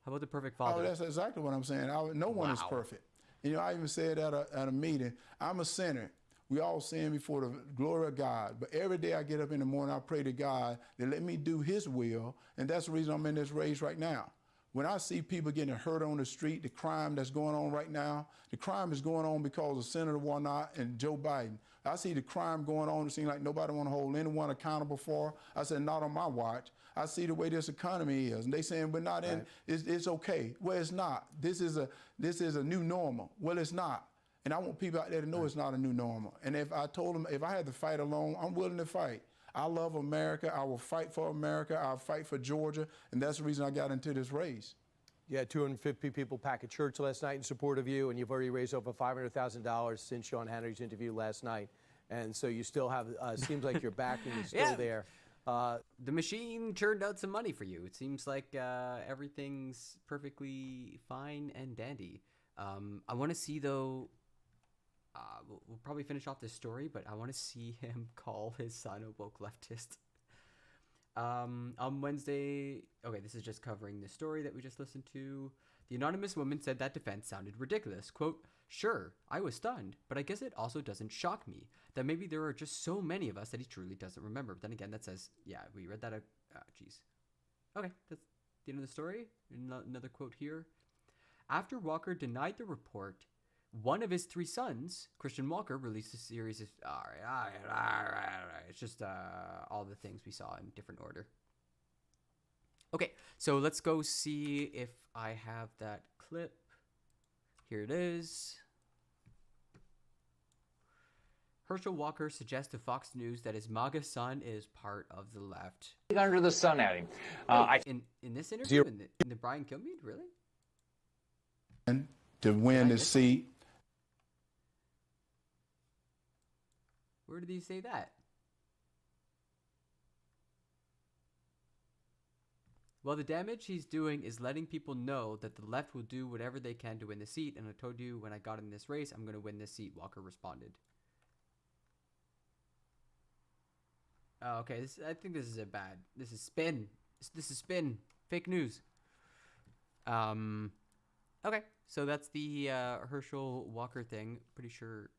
How about the perfect father? Oh, that's exactly what I'm saying. No one is perfect. You know, I even said at a meeting, I'm a sinner. We all sin before the glory of God. But every day I get up in the morning, I pray to God to let me do his will. And that's the reason I'm in this race right now. When I see people getting hurt on the street, the crime that's going on right now, the crime is going on because of Senator Warnock and Joe Biden. I see the crime going on. It seems like nobody want to hold anyone accountable for. I said, not on my watch. I see the way this economy is. And they saying, we're not in, it's okay. Well, it's not. This is a new normal. Well, it's not. And I want people out there to know it's not a new normal. And if I told them, if I had to fight alone, I'm willing to fight. I love America. I will fight for America. I'll fight for Georgia. And that's the reason I got into this race. Yeah, 250 people packed a church last night in support of you, and you've already raised over $500,000 since Sean Hannity's interview last night. And so you still have, seems like your backing is still there. The machine churned out some money for you. It seems like everything's perfectly fine and dandy. I want to see, though, we'll probably finish off this story, but I want to see him call his son a woke leftist. On Wednesday, okay, this is just covering the story that we just listened to. The anonymous woman said that defense sounded ridiculous. Quote, sure, I was stunned, but I guess it also doesn't shock me that maybe there are just so many of us that he truly doesn't remember. But then again, that says, yeah, we read that. Jeez. Okay, that's the end of the story. Another quote here. After Walker denied the report, one of his three sons, Christian Walker, released a series of... All right. It's just all the things we saw in different order. Okay, so let's go see if I have that clip. Here it is. Herschel Walker suggests to Fox News that his MAGA son is part of the left. Under the sun at him. In this interview, in the Brian Kilmeade, really? And to win the seat. Where did he say that? Well, the damage he's doing is letting people know that the left will do whatever they can to win the seat. And I told you when I got in this race, I'm going to win this seat, Walker responded. Oh, okay, I think this is this is spin. This is spin. Fake news. Okay, so that's the Herschel Walker thing. Pretty sure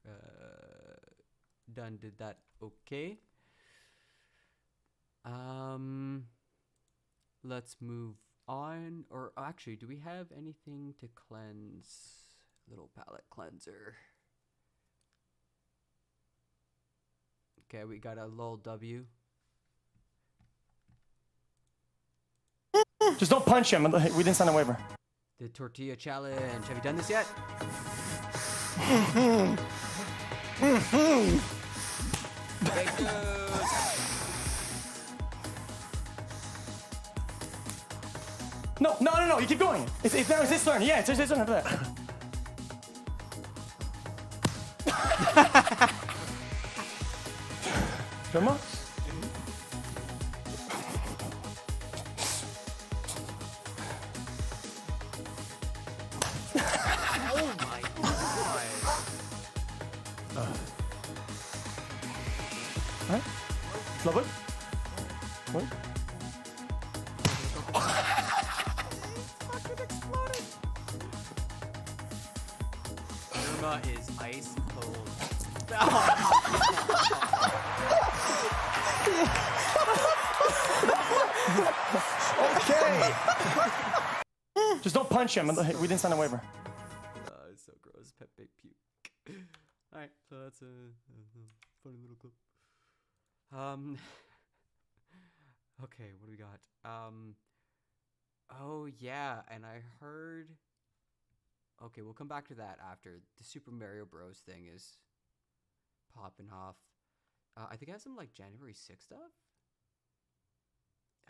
Dunn did that okay. Let's move on. Or actually, do we have anything to cleanse? Little palette cleanser. Okay, we got a lol W. Just don't punch him. We didn't sign a waiver. The tortilla challenge. Have you done this yet? Fake news. No. You keep going. It's his turn. Yeah, it's his turn after that. Come on. Oh my god. All right. Slow it. Wait. Fucking exploded. Vodka is ice cold. Okay. Just don't punch him. We didn't sign a waiver. It's so gross. Pet big puke. Alright, so that's a funny little clip. Okay, what do we got? Oh yeah, and I heard. Okay, we'll come back to that after the Super Mario Bros. Thing is popping off. I think I have some like January 6th stuff.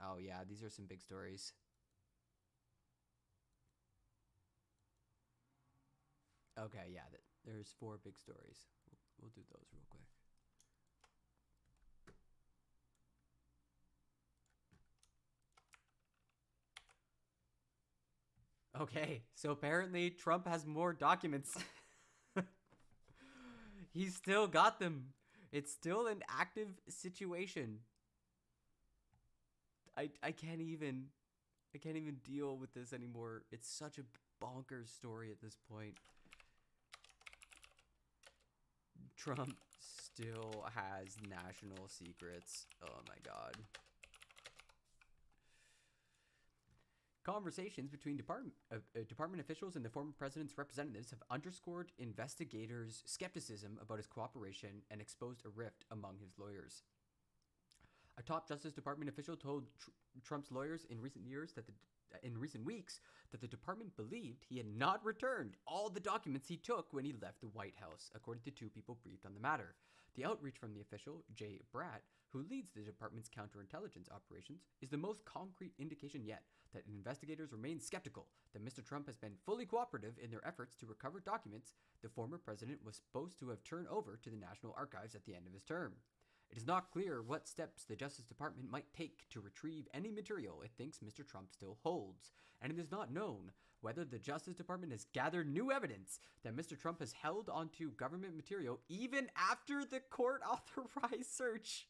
Oh yeah, these are some big stories. Okay, yeah, there's 4 big stories. We'll do those real quick. Okay, so apparently Trump has more documents. He's still got them. It's still an active situation. I can't even deal with this anymore. It's such a bonkers story at this point. Trump still has national secrets. Oh my god. Conversations between department officials and the former president's representatives have underscored investigators' skepticism about his cooperation and exposed a rift among his lawyers. A top Justice Department official told Trump's lawyers in recent weeks that the department believed he had not returned all the documents he took when he left the White House, according to 2 people briefed on the matter. The outreach from the official, Jay Bratt, who leads the department's counterintelligence operations, is the most concrete indication yet that investigators remain skeptical that Mr. Trump has been fully cooperative in their efforts to recover documents the former president was supposed to have turned over to the National Archives at the end of his term. It is not clear what steps the Justice Department might take to retrieve any material it thinks Mr. Trump still holds, and it is not known whether the Justice Department has gathered new evidence that Mr. Trump has held onto government material even after the court-authorized search.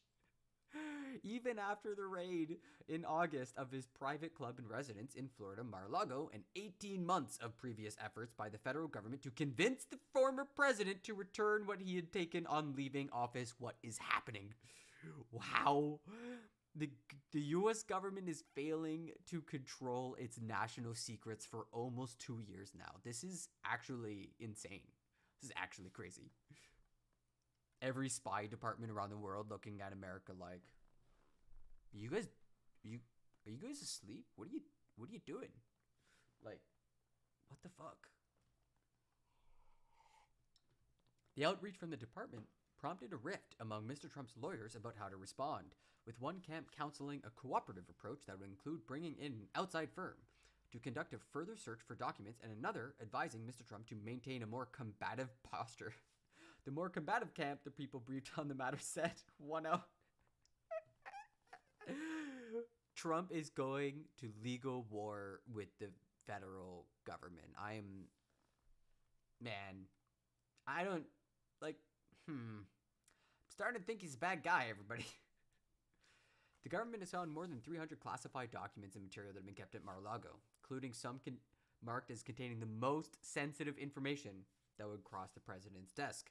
Even after the raid in August of his private club and residence in Florida, Mar-a-Lago, and 18 months of previous efforts by the federal government to convince the former president to return what he had taken on leaving office. What is happening? Wow. The U.S. government is failing to control its national secrets for almost 2 years now. This is actually insane. This is actually crazy. Every spy department around the world looking at America like, are you guys asleep? What are you doing? Like, what the fuck? The outreach from the department prompted a rift among Mr. Trump's lawyers about how to respond, with one camp counseling a cooperative approach that would include bringing in an outside firm to conduct a further search for documents, and another advising Mr. Trump to maintain a more combative posture. The more combative camp, the people briefed on the matter said, won out. Trump is going to legal war with the federal government. I'm starting to think he's a bad guy, everybody. The government has found more than 300 classified documents and material that have been kept at Mar-a-Lago, including some marked as containing the most sensitive information that would cross the president's desk.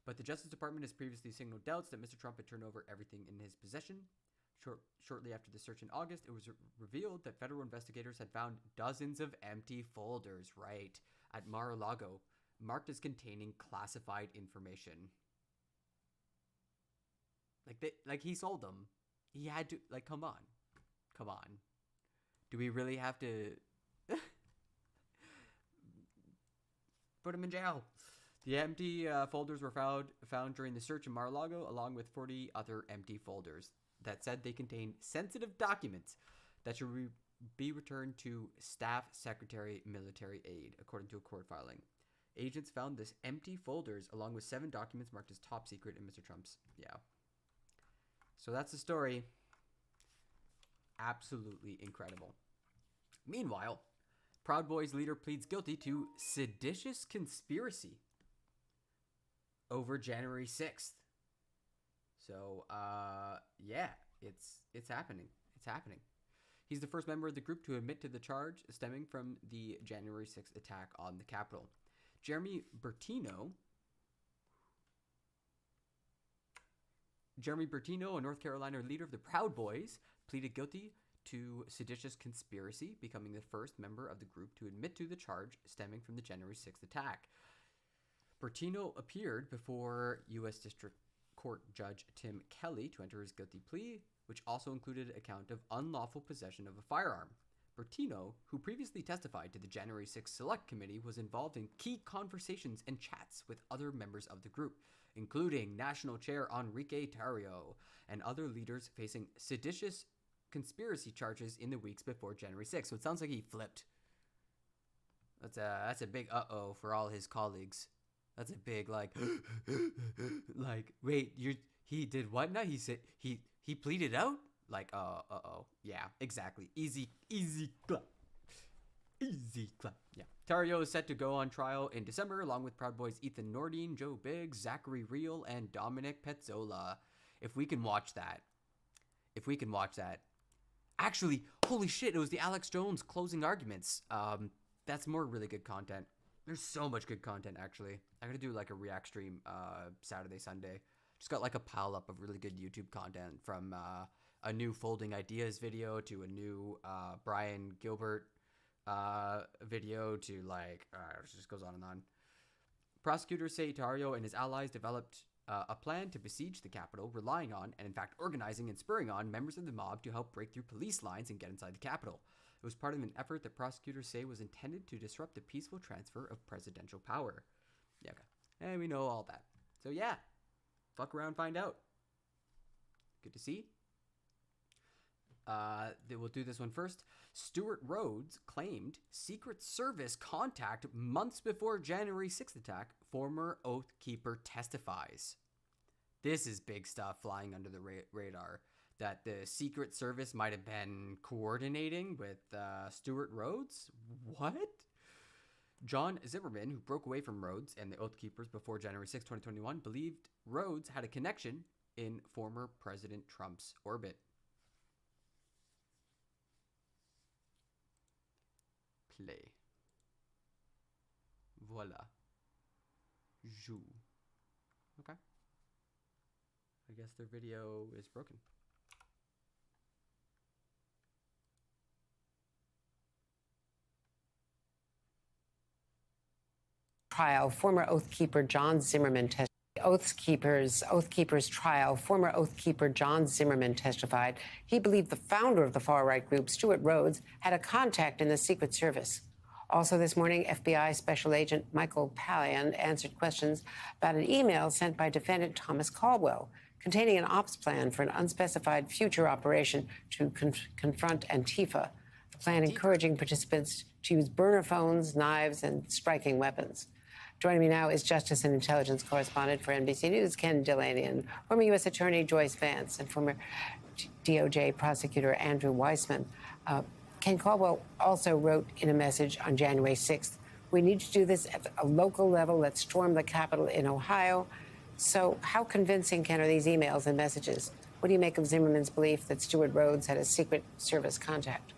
But the Justice Department has previously signaled doubts that Mr. Trump had turned over everything in his possession. Shortly after the search in August, it was revealed that federal investigators had found dozens of empty folders, at Mar-a-Lago, marked as containing classified information. Like he sold them. He had to, come on. Do we really have to put him in jail? The empty folders were found during the search in Mar-a-Lago, along with 40 other empty folders that said they contained sensitive documents that should be returned to Staff Secretary Military Aid, according to a court filing. Agents found this empty folders along with 7 documents marked as top secret in Mr. Trump's. Yeah. So that's the story. Absolutely incredible. Meanwhile, Proud Boys leader pleads guilty to seditious conspiracy over January 6th. So, yeah, it's happening. It's happening. He's the first member of the group to admit to the charge stemming from the January 6th attack on the Capitol. Jeremy Bertino, a North Carolina leader of the Proud Boys, pleaded guilty to seditious conspiracy, becoming the first member of the group to admit to the charge stemming from the January 6th attack. Bertino appeared before U.S. District Court Judge Tim Kelly to enter his guilty plea, which also included a count of unlawful possession of a firearm. Bertino, who previously testified to the January 6th Select Committee, was involved in key conversations and chats with other members of the group, including National Chair Enrique Tarrio and other leaders facing seditious conspiracy charges in the weeks before January 6th. So it sounds like he flipped. That's a big uh-oh for all his colleagues. That's a big like wait, he did what now? He said he pleaded out? Like uh-oh. Yeah, exactly. Easy clap. Easy clap. Yeah. Tarrio is set to go on trial in December along with Proud Boys Ethan Nordine, Joe Biggs, Zachary Reel, and Dominic Pezzola. If we can watch that. Actually, holy shit, it was the Alex Jones closing arguments. That's more really good content. There's so much good content, actually. I'm going to do like a react stream Saturday, Sunday. Just got like a pile up of really good YouTube content from a new Folding Ideas video to a new Brian Gilbert video to like, it just goes on and on. Prosecutors say Tarrio and his allies developed a plan to besiege the Capitol, relying on, and in fact organizing and spurring on, members of the mob to help break through police lines and get inside the Capitol. It was part of an effort that prosecutors say was intended to disrupt the peaceful transfer of presidential power. Yeah, okay. And we know all that. So yeah, fuck around, find out. Good to see. We'll do this one first. Stuart Rhodes claimed Secret Service contact months before January 6th attack. Former Oath Keeper testifies. This is big stuff flying under the radar. That the Secret Service might have been coordinating with Stuart Rhodes? What? John Zimmerman, who broke away from Rhodes and the Oath Keepers before January 6, 2021, believed Rhodes had a connection in former President Trump's orbit. Play. Voila. Jou. Okay. I guess their video is broken. Trial, former Oath Keeper John Zimmerman testified. Oath Keepers trial, former Oath Keeper John Zimmerman testified he believed the founder of the far-right group, Stuart Rhodes, had a contact in the Secret Service. Also this morning, FBI Special Agent Michael Pallian answered questions about an email sent by defendant Thomas Caldwell containing an ops plan for an unspecified future operation to confront Antifa. The plan encouraging participants to use burner phones, knives, and striking weapons. Joining me now is Justice and Intelligence Correspondent for NBC News, Ken Dilanian, former U.S. Attorney Joyce Vance, and former DOJ Prosecutor Andrew Weissman. Ken Caldwell also wrote in a message on January 6th, we need to do this at a local level. Let's storm the Capitol in Ohio. So how convincing, Ken, are these emails and messages? What do you make of Zimmerman's belief that Stuart Rhodes had a Secret Service contact?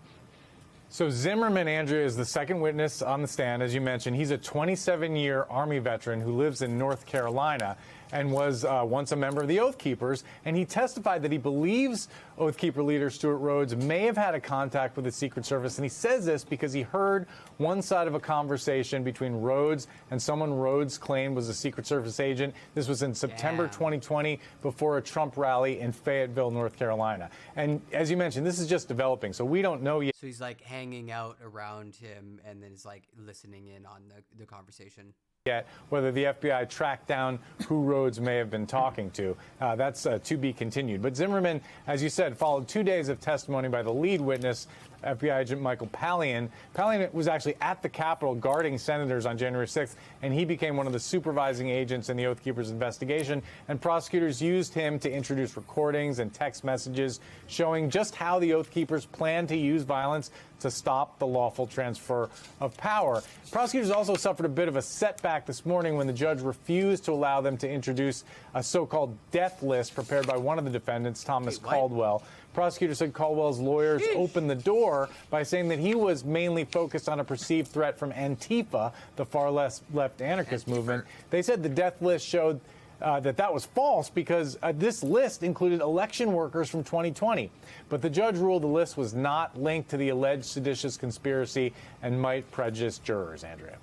So Zimmerman, Andrea, is the second witness on the stand. As you mentioned, he's a 27-year Army veteran who lives in North Carolina and was once a member of the Oath Keepers. And he testified that he believes Oath Keeper leader Stuart Rhodes may have had a contact with the Secret Service. And he says this because he heard one side of a conversation between Rhodes and someone Rhodes claimed was a Secret Service agent. This was in September 2020 before a Trump rally in Fayetteville, North Carolina. And as you mentioned, this is just developing, so we don't know yet. So he's like hanging out around him and then is like listening in on the conversation. Yet whether the FBI tracked down who Rhodes may have been talking to. That's to be continued. But Zimmerman, as you said, followed 2 days of testimony by the lead witness, FBI agent Michael Pallian. Pallian was actually at the Capitol guarding senators on January 6th, and he became one of the supervising agents in the Oath Keepers investigation. And prosecutors used him to introduce recordings and text messages showing just how the Oath Keepers plan to use violence to stop the lawful transfer of power. Prosecutors also suffered a bit of a setback this morning when the judge refused to allow them to introduce a so-called death list prepared by one of the defendants, Thomas Caldwell. Prosecutors said Caldwell's lawyers opened the door before by saying that he was mainly focused on a perceived threat from Antifa, the far left anarchist movement. They said the death list showed that was false because this list included election workers from 2020. But the judge ruled the list was not linked to the alleged seditious conspiracy and might prejudice jurors, Andrea.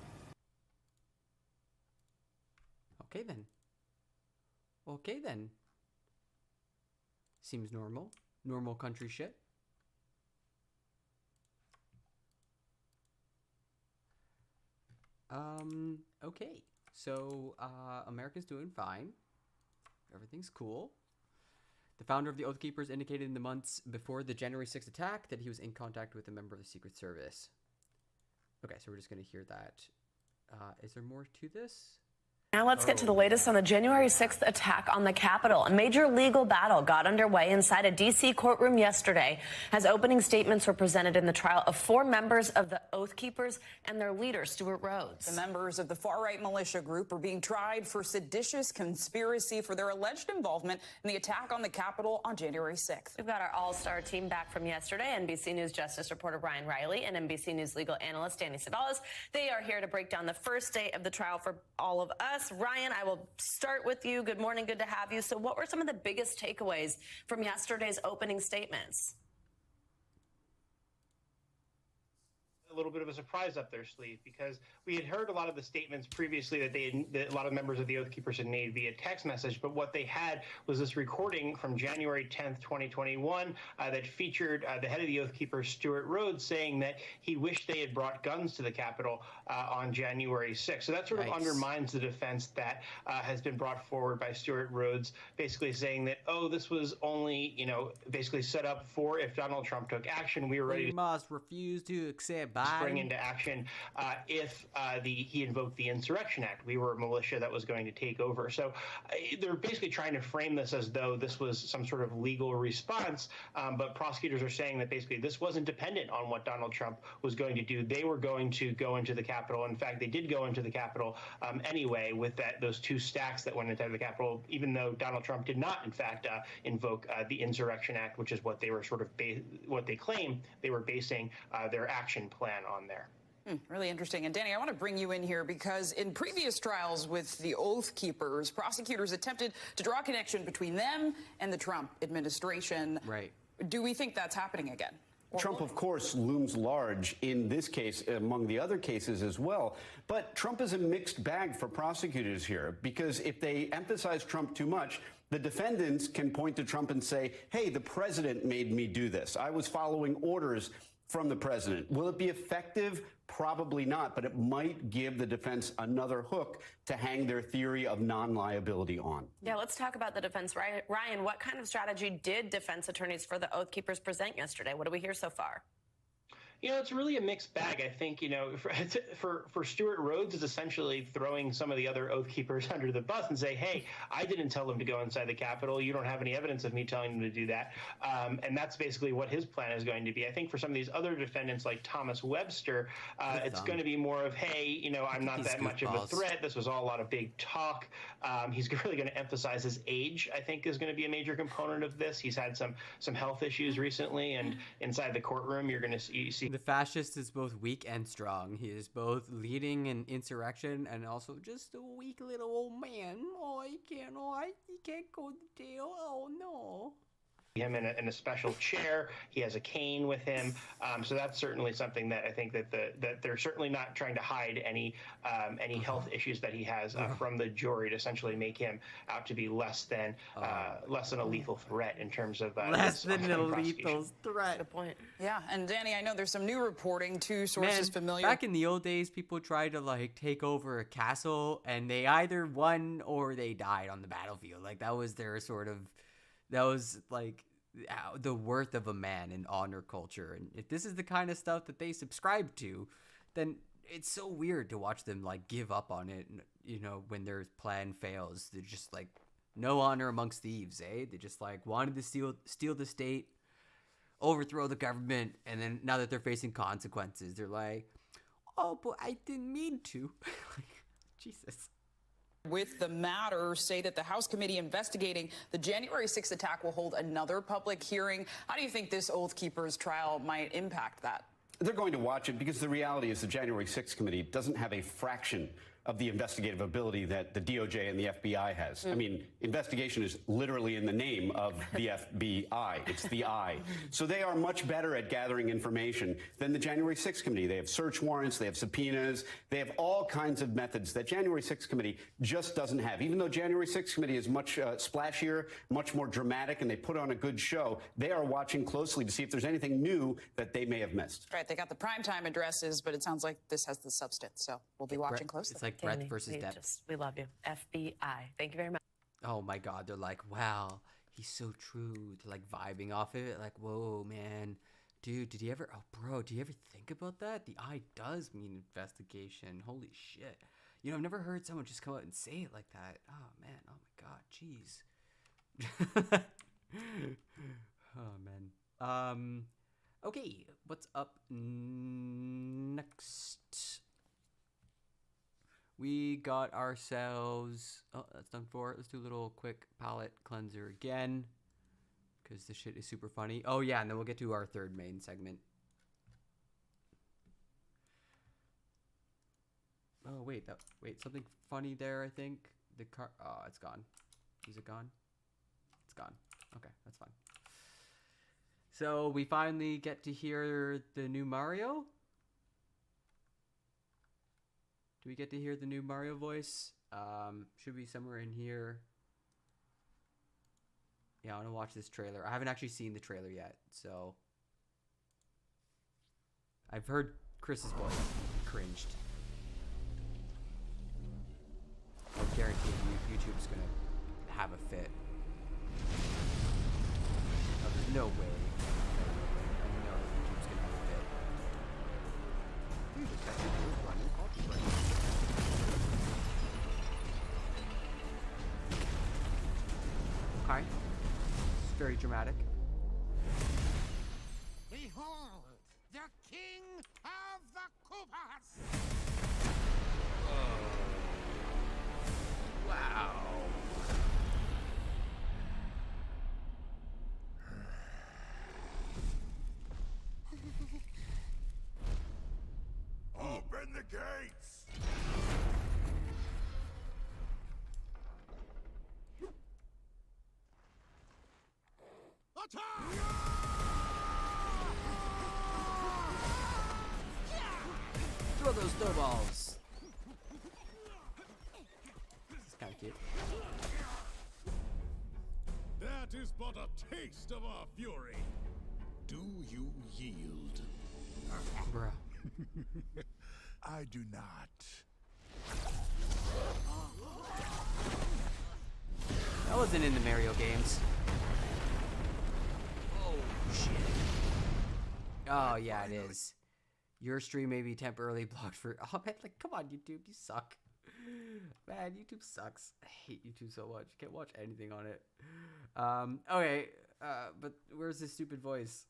Okay, then. Okay, then. Seems normal. Normal country shit. Okay. So, America's doing fine. Everything's cool. The founder of the Oath Keepers indicated in the months before the January 6th attack that he was in contact with a member of the Secret Service. Okay, so we're just going to hear that. Is there more to this? Now let's get to the latest on the January 6th attack on the Capitol. A major legal battle got underway inside a D.C. courtroom yesterday as opening statements were presented in the trial of 4 members of the Oath Keepers and their leader, Stuart Rhodes. The members of the far-right militia group are being tried for seditious conspiracy for their alleged involvement in the attack on the Capitol on January 6th. We've got our all-star team back from yesterday, NBC News Justice reporter Ryan Riley and NBC News legal analyst Danny Sabalas. They are here to break down the first day of the trial for all of us. Ryan, I will start with you. Good morning. Good to have you. So what were some of the biggest takeaways from yesterday's opening statements? A little bit of a surprise up their sleeve because we had heard a lot of the statements previously that a lot of members of the Oath Keepers had made via text message, but what they had was this recording from January 10th, 2021 that featured the head of the Oath Keepers, Stuart Rhodes, saying that he wished they had brought guns to the Capitol on January 6th. So that sort of undermines the defense that has been brought forward by Stuart Rhodes, basically saying that, oh, this was only, basically set up for if Donald Trump took action, we were ready to must refuse to accept spring into action if he invoked the Insurrection Act. We were a militia that was going to take over. So they're basically trying to frame this as though this was some sort of legal response, but prosecutors are saying that basically this wasn't dependent on what Donald Trump was going to do. They were going to go into the Capitol. In fact, they did go into the Capitol anyway with those 2 stacks that went into the Capitol, even though Donald Trump did not, in fact, invoke the Insurrection Act, which is what they were sort of what they claim they were basing their action plan on there. Really interesting. And Danny, I want to bring you in here because in previous trials with the Oath Keepers, prosecutors attempted to draw a connection between them and the Trump administration. Right. Do we think that's happening again? Trump, of course, looms large in this case, among the other cases as well. But Trump is a mixed bag for prosecutors here, because if they emphasize Trump too much, the defendants can point to Trump and say, hey, the president made me do this. I was following orders from the president. Will it be effective? Probably not, but it might give the defense another hook to hang their theory of non-liability on. Yeah, let's talk about the defense. Ryan, what kind of strategy did defense attorneys for the Oath Keepers present yesterday? What do we hear so far? It's really a mixed bag. I think, for Stuart Rhodes is essentially throwing some of the other Oath Keepers under the bus and say, hey, I didn't tell them to go inside the Capitol. You don't have any evidence of me telling them to do that. And that's basically what his plan is going to be. I think for some of these other defendants like Thomas Webster, it's going to be more of, hey, I'm not that much of a threat. This was all a lot of big talk. He's really going to emphasize his age, I think, is going to be a major component of this. He's had some health issues recently, and inside the courtroom, you're going to see the fascist is both weak and strong. He is both leading an insurrection and also just a weak little old man. Oh, he can't go to jail. Oh, no. Him in a special chair. He has a cane with him. So that's certainly something that I think that they're certainly not trying to hide any health issues that he has from the jury to essentially make him out to be less than a lethal threat in terms of less than a lethal threat. Good point. Yeah, and Danny, I know there's some new reporting. 2 sources familiar. Back in the old days, people tried to take over a castle, and they either won or they died on the battlefield. That was their sort of. That was the worth of a man in honor culture. And if this is the kind of stuff that they subscribe to, then it's so weird to watch them give up on it. When their plan fails, they're just no honor amongst thieves, eh? They just wanted to steal the state, overthrow the government, and then now that they're facing consequences, they're like, oh, but I didn't mean to. Jesus. with the matter say that the House committee investigating the January 6th attack will hold another public hearing. How do you think this Oath Keepers trial might impact that? They're going to watch it because the reality is the January 6th committee doesn't have a fraction of the investigative ability that the DOJ and the FBI has. I mean, investigation is literally in the name of the FBI. It's the I. So they are much better at gathering information than the January 6th committee. They have search warrants, they have subpoenas, they have all kinds of methods that January 6th committee just doesn't have. Even though January 6th committee is much splashier, much more dramatic, and they put on a good show, they are watching closely to see if there's anything new that they may have missed. Right, they got the primetime addresses, but it sounds like this has the substance, so we'll be watching closely. It's like breadth versus depth. We love you. FBI. Thank you very much. Oh my God, they're like, wow, he's so true. They're like vibing off of it. Like, whoa, man. Dude, did you ever, oh bro, do you ever think about that? The I does mean investigation. Holy shit. You know, I've never heard someone just come out and say it like that. Oh man, oh my God, jeez. Oh man. Okay, what's up next? We got ourselves, oh, that's done for. Let's do a little quick palette cleanser again, because this shit is super funny. Oh yeah, and then we'll get to our third main segment. Oh wait, something funny there, I think. The car, oh, it's gone. Is it gone? It's gone. Okay, that's fine. So we finally get to hear the new Mario. Do we get to hear the new Mario voice? Should be somewhere in here. Yeah, I want to watch this trailer. I haven't actually seen the trailer yet, so I've heard Chris's voice. Cringed. I guarantee you, YouTube's gonna have a fit. Oh, there's no way. I know YouTube's gonna have a fit. Dude, this guy's running copyright. Okay. It's very dramatic. Behold, the king of the Koopas! Wow. Open the gates! Throw those snowballs. This is kind of cute. That is but a taste of our fury. Do you yield? Bruh. I do not. That wasn't in the Mario games. Oh, shit. Oh, yeah, it is. Your stream may be temporarily blocked for... Oh, man, like, come on, YouTube, you suck. Man, YouTube sucks. I hate YouTube so much. Can't watch anything on it. Okay, but where's this stupid voice?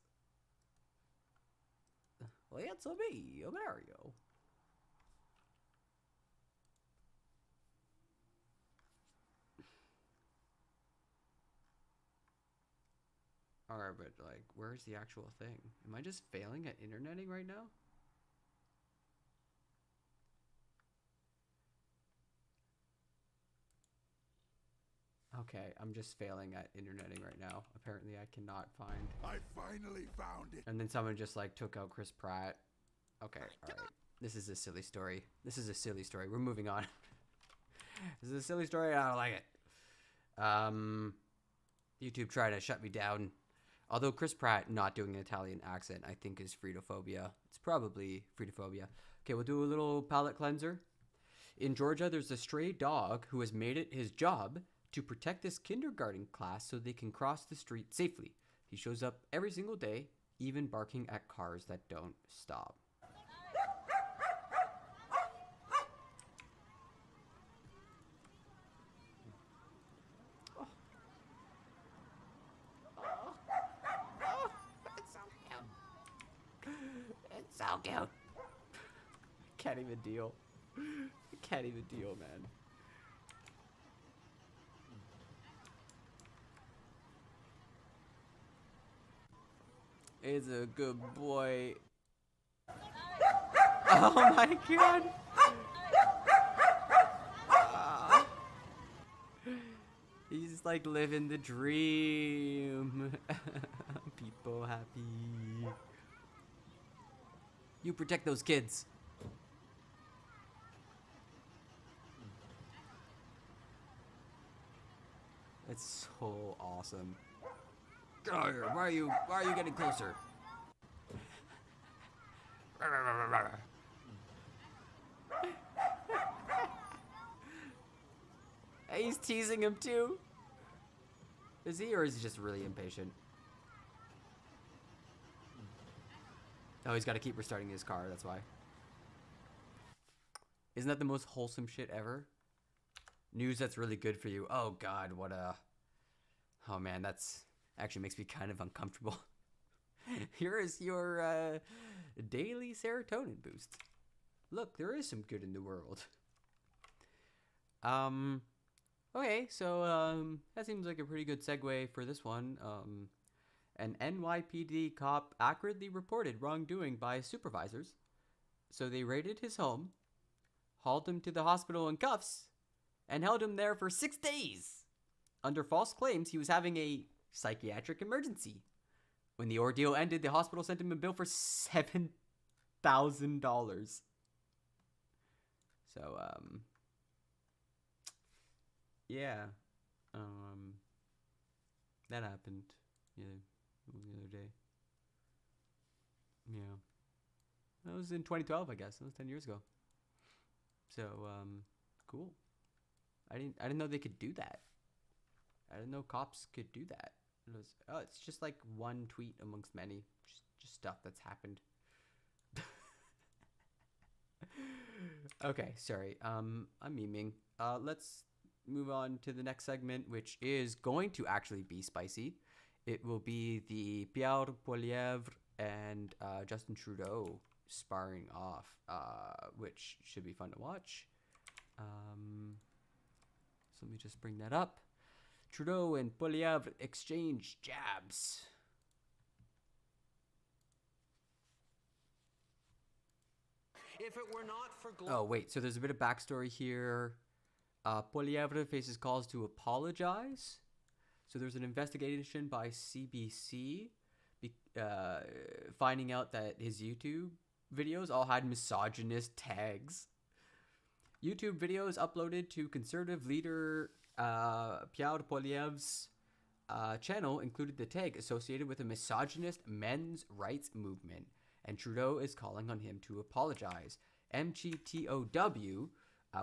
Well, answer me, Mario. Alright, but like, where's the actual thing? Am I just failing at interneting right now? Okay, I'm just failing at interneting right now. Apparently I cannot find... I finally found it. And then someone just like took out Chris Pratt. Okay, alright. This is a silly story. This is a silly story. We're moving on. This is a silly story. I don't like it. YouTube trying to shut me down. Although Chris Pratt not doing an Italian accent, I think is Fritophobia. It's probably Fritophobia. Okay, we'll do a little palate cleanser. In Georgia, there's a stray dog who has made it his job to protect this kindergarten class so they can cross the street safely. He shows up every single day, even barking at cars that don't stop. It's so cute. Can't even deal. Can't even deal, man. He's a good boy. Oh my god. He's like living the dream. People happy. You protect those kids. It's so awesome. Why are you getting closer? He's teasing him too. Is he, or is he just really impatient? Oh, he's got to keep restarting his car, that's why. Isn't that the most wholesome shit ever? News that's really good for you. Oh god, what a... Oh man, that's... actually makes me kind of uncomfortable. Here is your daily serotonin boost. Look, there is some good in the world. Okay, so that seems like a pretty good segue for this one. An NYPD cop accurately reported wrongdoing by supervisors. So they raided his home, hauled him to the hospital in cuffs, and held him there for 6 days. Under false claims, he was having a psychiatric emergency. When the ordeal ended, the hospital sent him a bill for $7,000. So, yeah, that happened, yeah, the other day. Yeah, that was in 2012, I guess. That was 10 years ago. So, cool. I didn't know they could do that. I didn't know cops could do that. It was, oh, it's just like one tweet amongst many, just stuff that's happened. Okay, sorry. I'm memeing. Let's move on to the next segment, which is going to actually be spicy. It will be the Poilievre and Justin Trudeau sparring off, which should be fun to watch. So let me just bring that up. Trudeau and Poilievre exchange jabs. If it were not for Oh, wait. So there's a bit of backstory here. Poilievre faces calls to apologize. So there's an investigation by CBC finding out that his YouTube videos all had misogynist tags. YouTube videos uploaded to conservative leader Pierre Poilievre's channel included the tag associated with a misogynist men's rights movement, and Trudeau is calling on him to apologize. MGTOW,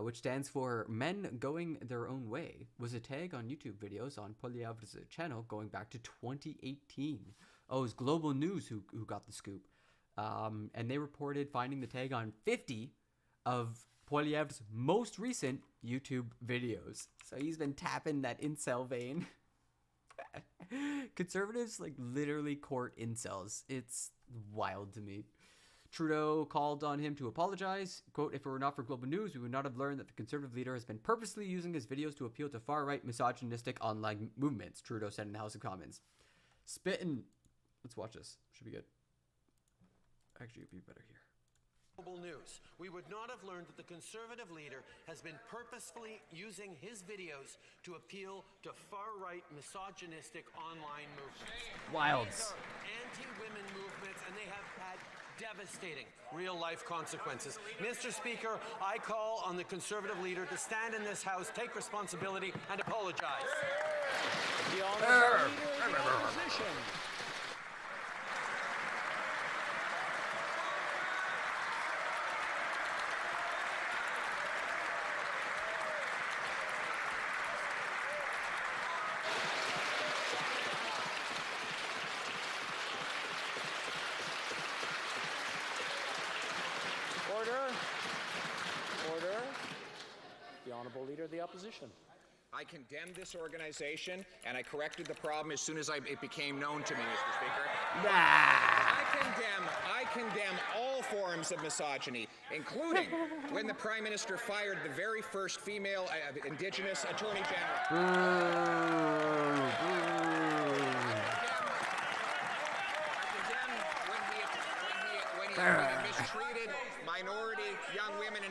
which stands for Men Going Their Own Way, was a tag on YouTube videos on Poilievre's channel going back to 2018. Oh, it was Global News who got the scoop. And they reported finding the tag on 50 of Poilievre's most recent YouTube videos. So he's been tapping that incel vein. Conservatives like literally court incels. It's wild to me. Trudeau called on him to apologize. Quote, if it were not for Global News, we would not have learned that the conservative leader has been purposely using his videos to appeal to far-right misogynistic online movements, Trudeau said in the House of Commons. Spittin'. Let's watch this. Should be good. Actually, it'd be better here. Global News, we would not have learned that the conservative leader has been purposefully using his videos to appeal to far-right misogynistic online movements. Wilds. These are anti-women movements, and they have had devastating real-life consequences. Mr. Speaker, I call on the conservative leader to stand in this House, take responsibility, and apologize. The honourable leader of the opposition. Order. The honourable leader of the opposition. I condemned this organization, and I corrected the problem as soon as it became known to me, Mr. Speaker. I condemn all forms of misogyny, including when the Prime Minister fired the very first female Indigenous Attorney General.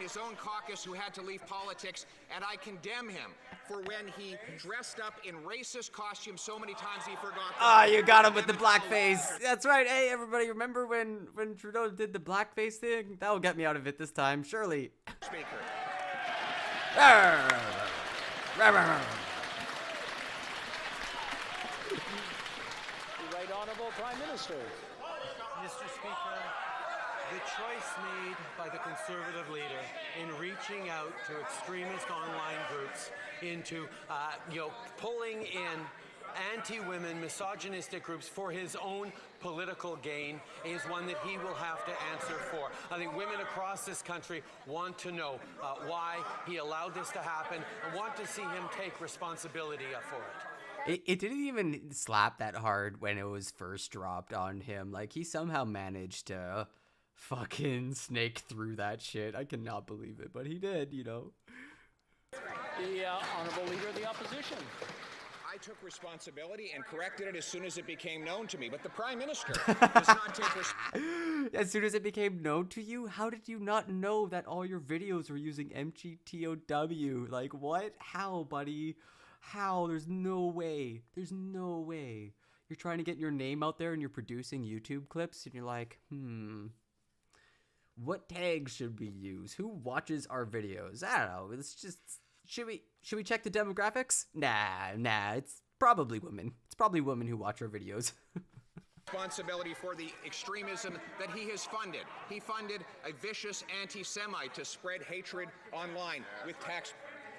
his own caucus who had to leave politics, and I condemn him for when he dressed up in racist costumes so many times he forgot. Ah, you got him with the blackface. That's right. Hey, everybody, remember when Trudeau did the blackface thing? That'll get me out of it this time, surely. Speaker. The Right Honourable Prime Minister. Mr. Speaker, the choice made by the Conservative leader in reaching out to extremist online groups into, pulling in anti-women, misogynistic groups for his own political gain is one that he will have to answer for. I think women across this country want to know why he allowed this to happen and want to see him take responsibility for it. It didn't even slap that hard when it was first dropped on him. Like, he somehow managed to fucking snake through that shit. I cannot believe it, but he did, you know. The Honourable Leader of the Opposition. I took responsibility and corrected it as soon as it became known to me, but the Prime Minister does not take responsibility. As soon as it became known to you? How did you not know that all your videos were using MGTOW? Like, what? How, buddy? How? There's no way. There's no way. You're trying to get your name out there and you're producing YouTube clips and you're like, what tags should we use? Who watches our videos? I don't know. It's just, should we check the demographics? Nah, it's probably women. It's probably women who watch our videos. Responsibility for the extremism that he has funded. He funded a vicious anti-Semite to spread hatred online with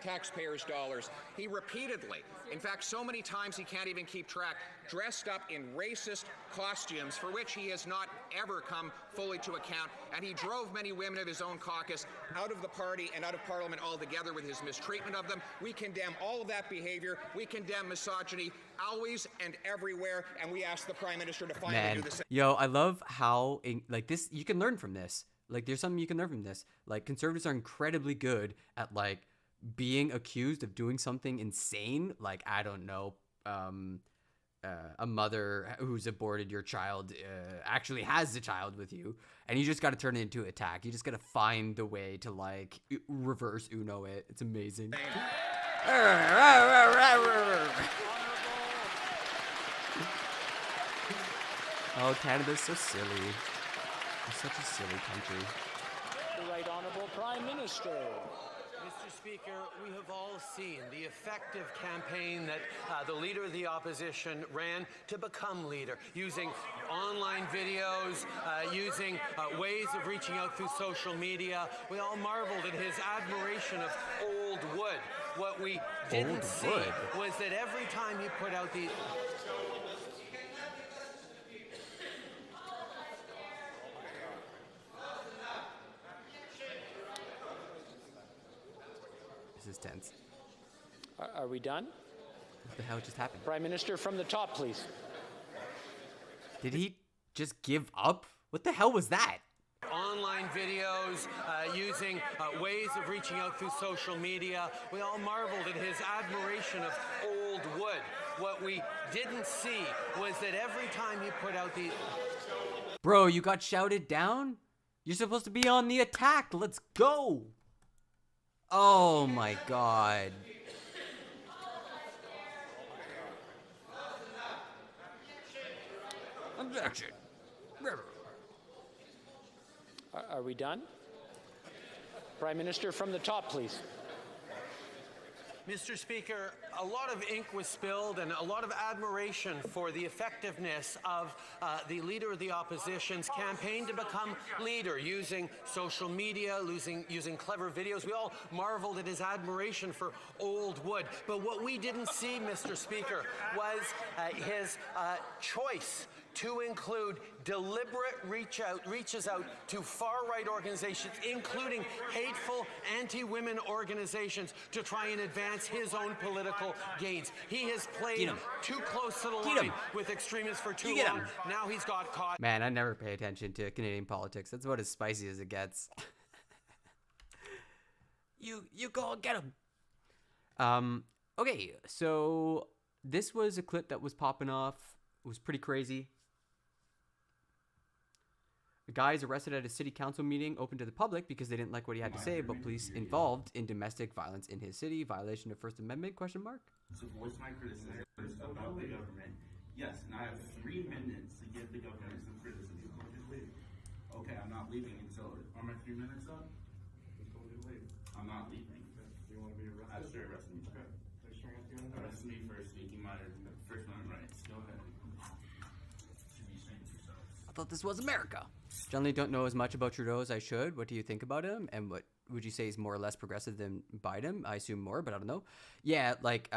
taxpayers' dollars. He repeatedly, in fact so many times he can't even keep track, dressed up in racist costumes for which he has not ever come fully to account, and he drove many women of his own caucus out of the party and out of Parliament altogether with his mistreatment of them. We condemn all of that behavior. We condemn misogyny always and everywhere, and we ask the Prime Minister to finally do the same. Yo, I love how, this, you can learn from this. Like, there's something you can learn from this. Like, conservatives are incredibly good at, like, being accused of doing something insane, like, I don't know, a mother who's aborted your child actually has the child with you, and you just got to turn it into an attack. You just got to find the way to, like, reverse Uno it. It's amazing. Oh, Canada's so silly. It's such a silly country. The Right Honourable Prime Minister. Mr. Speaker, we have all seen the effective campaign that the Leader of the Opposition ran to become leader, using online videos, using ways of reaching out through social media. We all marveled at his admiration of old wood. What we didn't see was that every time he put out the... This is tense. Are we done? What the hell just happened? Prime Minister, from the top, please. Did he just give up? What the hell was that? Online videos, using ways of reaching out through social media. We all marveled at his admiration of old wood. What we didn't see was that every time he put out the... Bro, you got shouted down? You're supposed to be on the attack. Let's go. Oh my God. Objection. Are we done? Prime Minister, from the top, please. Mr. Speaker, a lot of ink was spilled and a lot of admiration for the effectiveness of the Leader of the Opposition's campaign to become leader, using social media, using clever videos. We all marveled at his admiration for old wood. But what we didn't see, Mr. Speaker, was his choice to include deliberate reaches out to far-right organizations, including hateful anti-women organizations, to try and advance his own political gains. He has played too close to the line with extremists for too long. Now he's got caught. Man, I never pay attention to Canadian politics. That's about as spicy as it gets. You go and get him. Okay, so this was a clip that was popping off. It was pretty crazy. The guy is arrested at a city council meeting open to the public because they didn't like what he had to say about police involved in domestic violence in his city. Violation of First Amendment, question mark? To voice my criticism about the government. Yes, and I have 3 minutes to give the government some criticism. Okay, I'm not leaving until, are my 3 minutes up? I'm not leaving. Do you want to be arrested? Sure, arrest me. Okay. Arrest me for speaking my First Amendment rights. Go ahead. Should be ashamed of yourselves. I thought this was America. Generally don't know as much about Trudeau as I should. What do you think about him? And what would you say is more or less progressive than Biden? I assume more, but I don't know. Yeah, like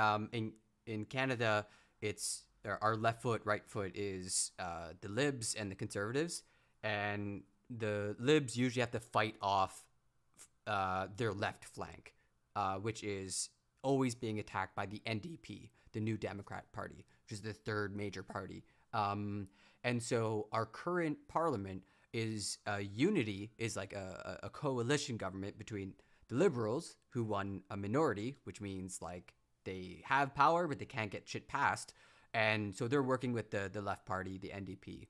in Canada, it's our left foot, right foot is the Libs and the Conservatives. And the Libs usually have to fight off their left flank, which is always being attacked by the NDP, the New Democrat Party, which is the third major party. And so our current parliament is unity, is like a coalition government between the Liberals, who won a minority, which means like they have power, but they can't get shit passed. And so they're working with the left party, the NDP.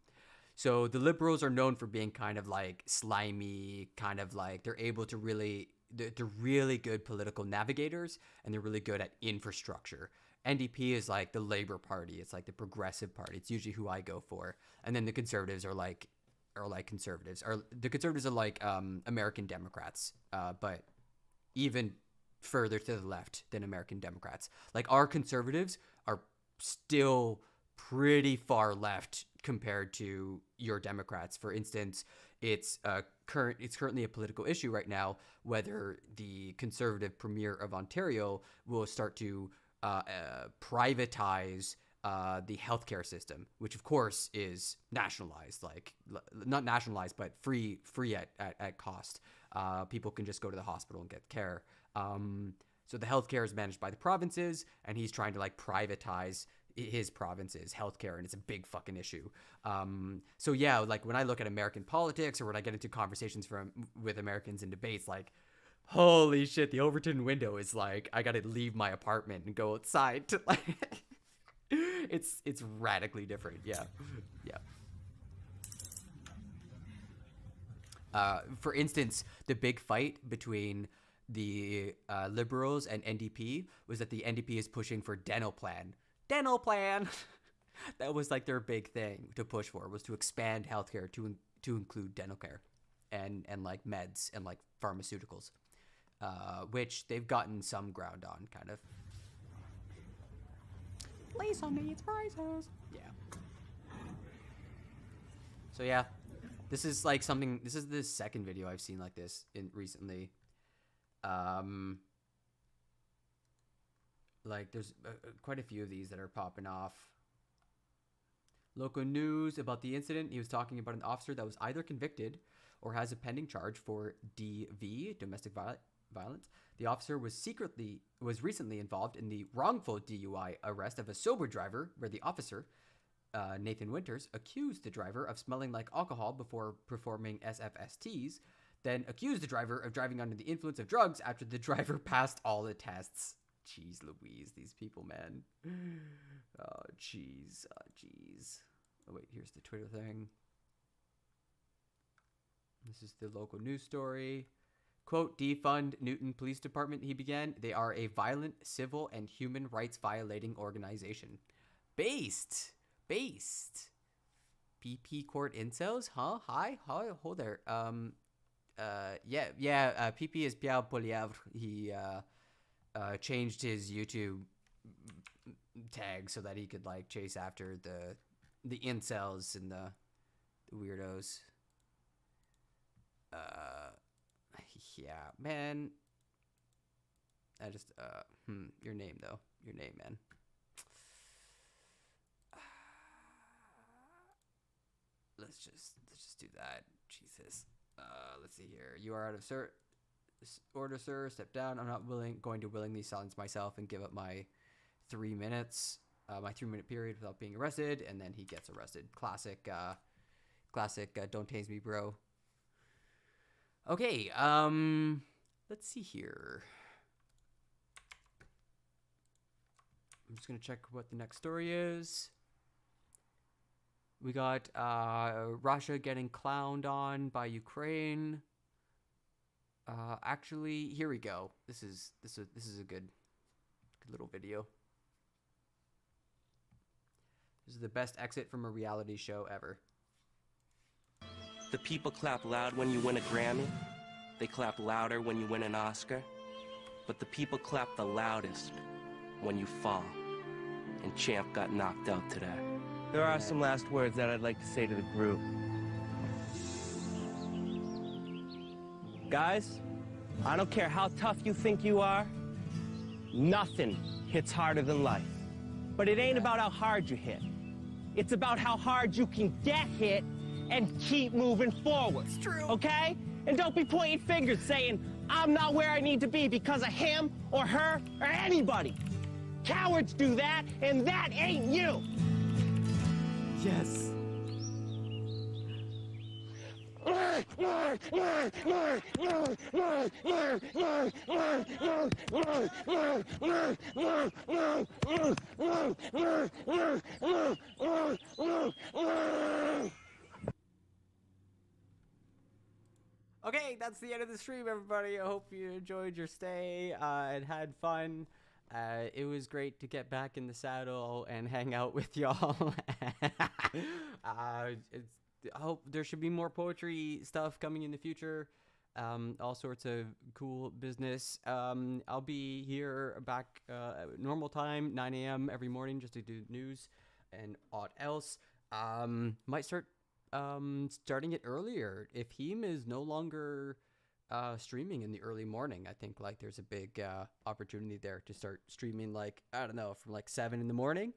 So the Liberals are known for being kind of like slimy, kind of like they're able to they're really good political navigators, and they're really good at infrastructure. NDP is like the Labour Party. It's like the progressive party. It's usually who I go for. And then the Conservatives are like conservatives. Or the Conservatives are like American Democrats, but even further to the left than American Democrats. Like our Conservatives are still pretty far left compared to your Democrats. For instance, it's currently a political issue right now whether the Conservative Premier of Ontario will start to privatize the healthcare system, which of course is nationalized, like not nationalized, but free at cost. People can just go to the hospital and get care. So the healthcare is managed by the provinces, and he's trying to like privatize his province's healthcare, and it's a big fucking issue. So yeah, like when I look at American politics, or when I get into conversations with Americans in debates, like, holy shit, the Overton window is like, I gotta leave my apartment and go outside to like, it's radically different. Yeah. For instance, the big fight between the Liberals and NDP was that the NDP is pushing for dental plan. That was like their big thing to push for, was to expand healthcare to include dental care and like meds and like pharmaceuticals, which they've gotten some ground on, kind of. Lisa needs prizes. Yeah. So yeah, this is like something. This is the second video I've seen like this recently. Like there's quite a few of these that are popping off. Local news about the incident. He was talking about an officer that was either convicted or has a pending charge for DV, domestic violence. The officer was recently involved in the wrongful DUI arrest of a sober driver, where the officer, Nathan Winters, accused the driver of smelling like alcohol before performing SFSTs, then accused the driver of driving under the influence of drugs after the driver passed all the tests. Jeez Louise, these people, man. Oh, jeez. Oh, wait, here's the Twitter thing. This is the local news story. Quote, defund Newton Police Department, he began. They are a violent, civil, and human rights violating organization. Based. PP court incels? Huh? Hi, hold there. PP is Pierre Poilievre. He changed his YouTube tag so that he could like chase after the incels and the weirdos. Yeah, man. I just your name though. Your name, man. Let's just do that. Jesus. Let's see here. You are out of order, sir. Step down. I'm not going to willingly silence myself and give up my 3 minutes, my 3-minute period without being arrested. And then he gets arrested. Classic. Don't tase me, bro. Okay. Let's see here. I'm just gonna check what the next story is. We got Russia getting clowned on by Ukraine. Actually, here we go. This is a good little video. This is the best exit from a reality show ever. The people clap loud when you win a Grammy. They clap louder when you win an Oscar. But the people clap the loudest when you fall. And Champ got knocked out today. There are some last words that I'd like to say to the group. Guys, I don't care how tough you think you are. Nothing hits harder than life. But it ain't about how hard you hit. It's about how hard you can get hit and keep moving forward. It's true. Okay? And don't be pointing fingers saying, I'm not where I need to be because of him or her or anybody. Cowards do that, and that ain't you. Yes. Okay, that's the end of the stream, everybody. I hope you enjoyed your stay and had fun. It was great to get back in the saddle and hang out with y'all. I hope there should be more poetry stuff coming in the future. All sorts of cool business. I'll be here back normal time, 9 a.m. every morning, just to do news and odd else. Might start starting it earlier. If Heem is no longer streaming in the early morning, I think like there's a big opportunity there to start streaming, like, I don't know, from like 7 in the morning,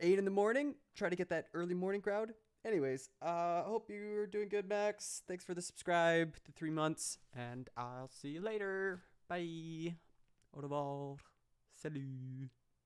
8 in the morning, try to get that early morning crowd. Anyways, hope you're doing good, Max. Thanks for the subscribe, the 3 months, and I'll see you later. Bye. Au revoir. Salut.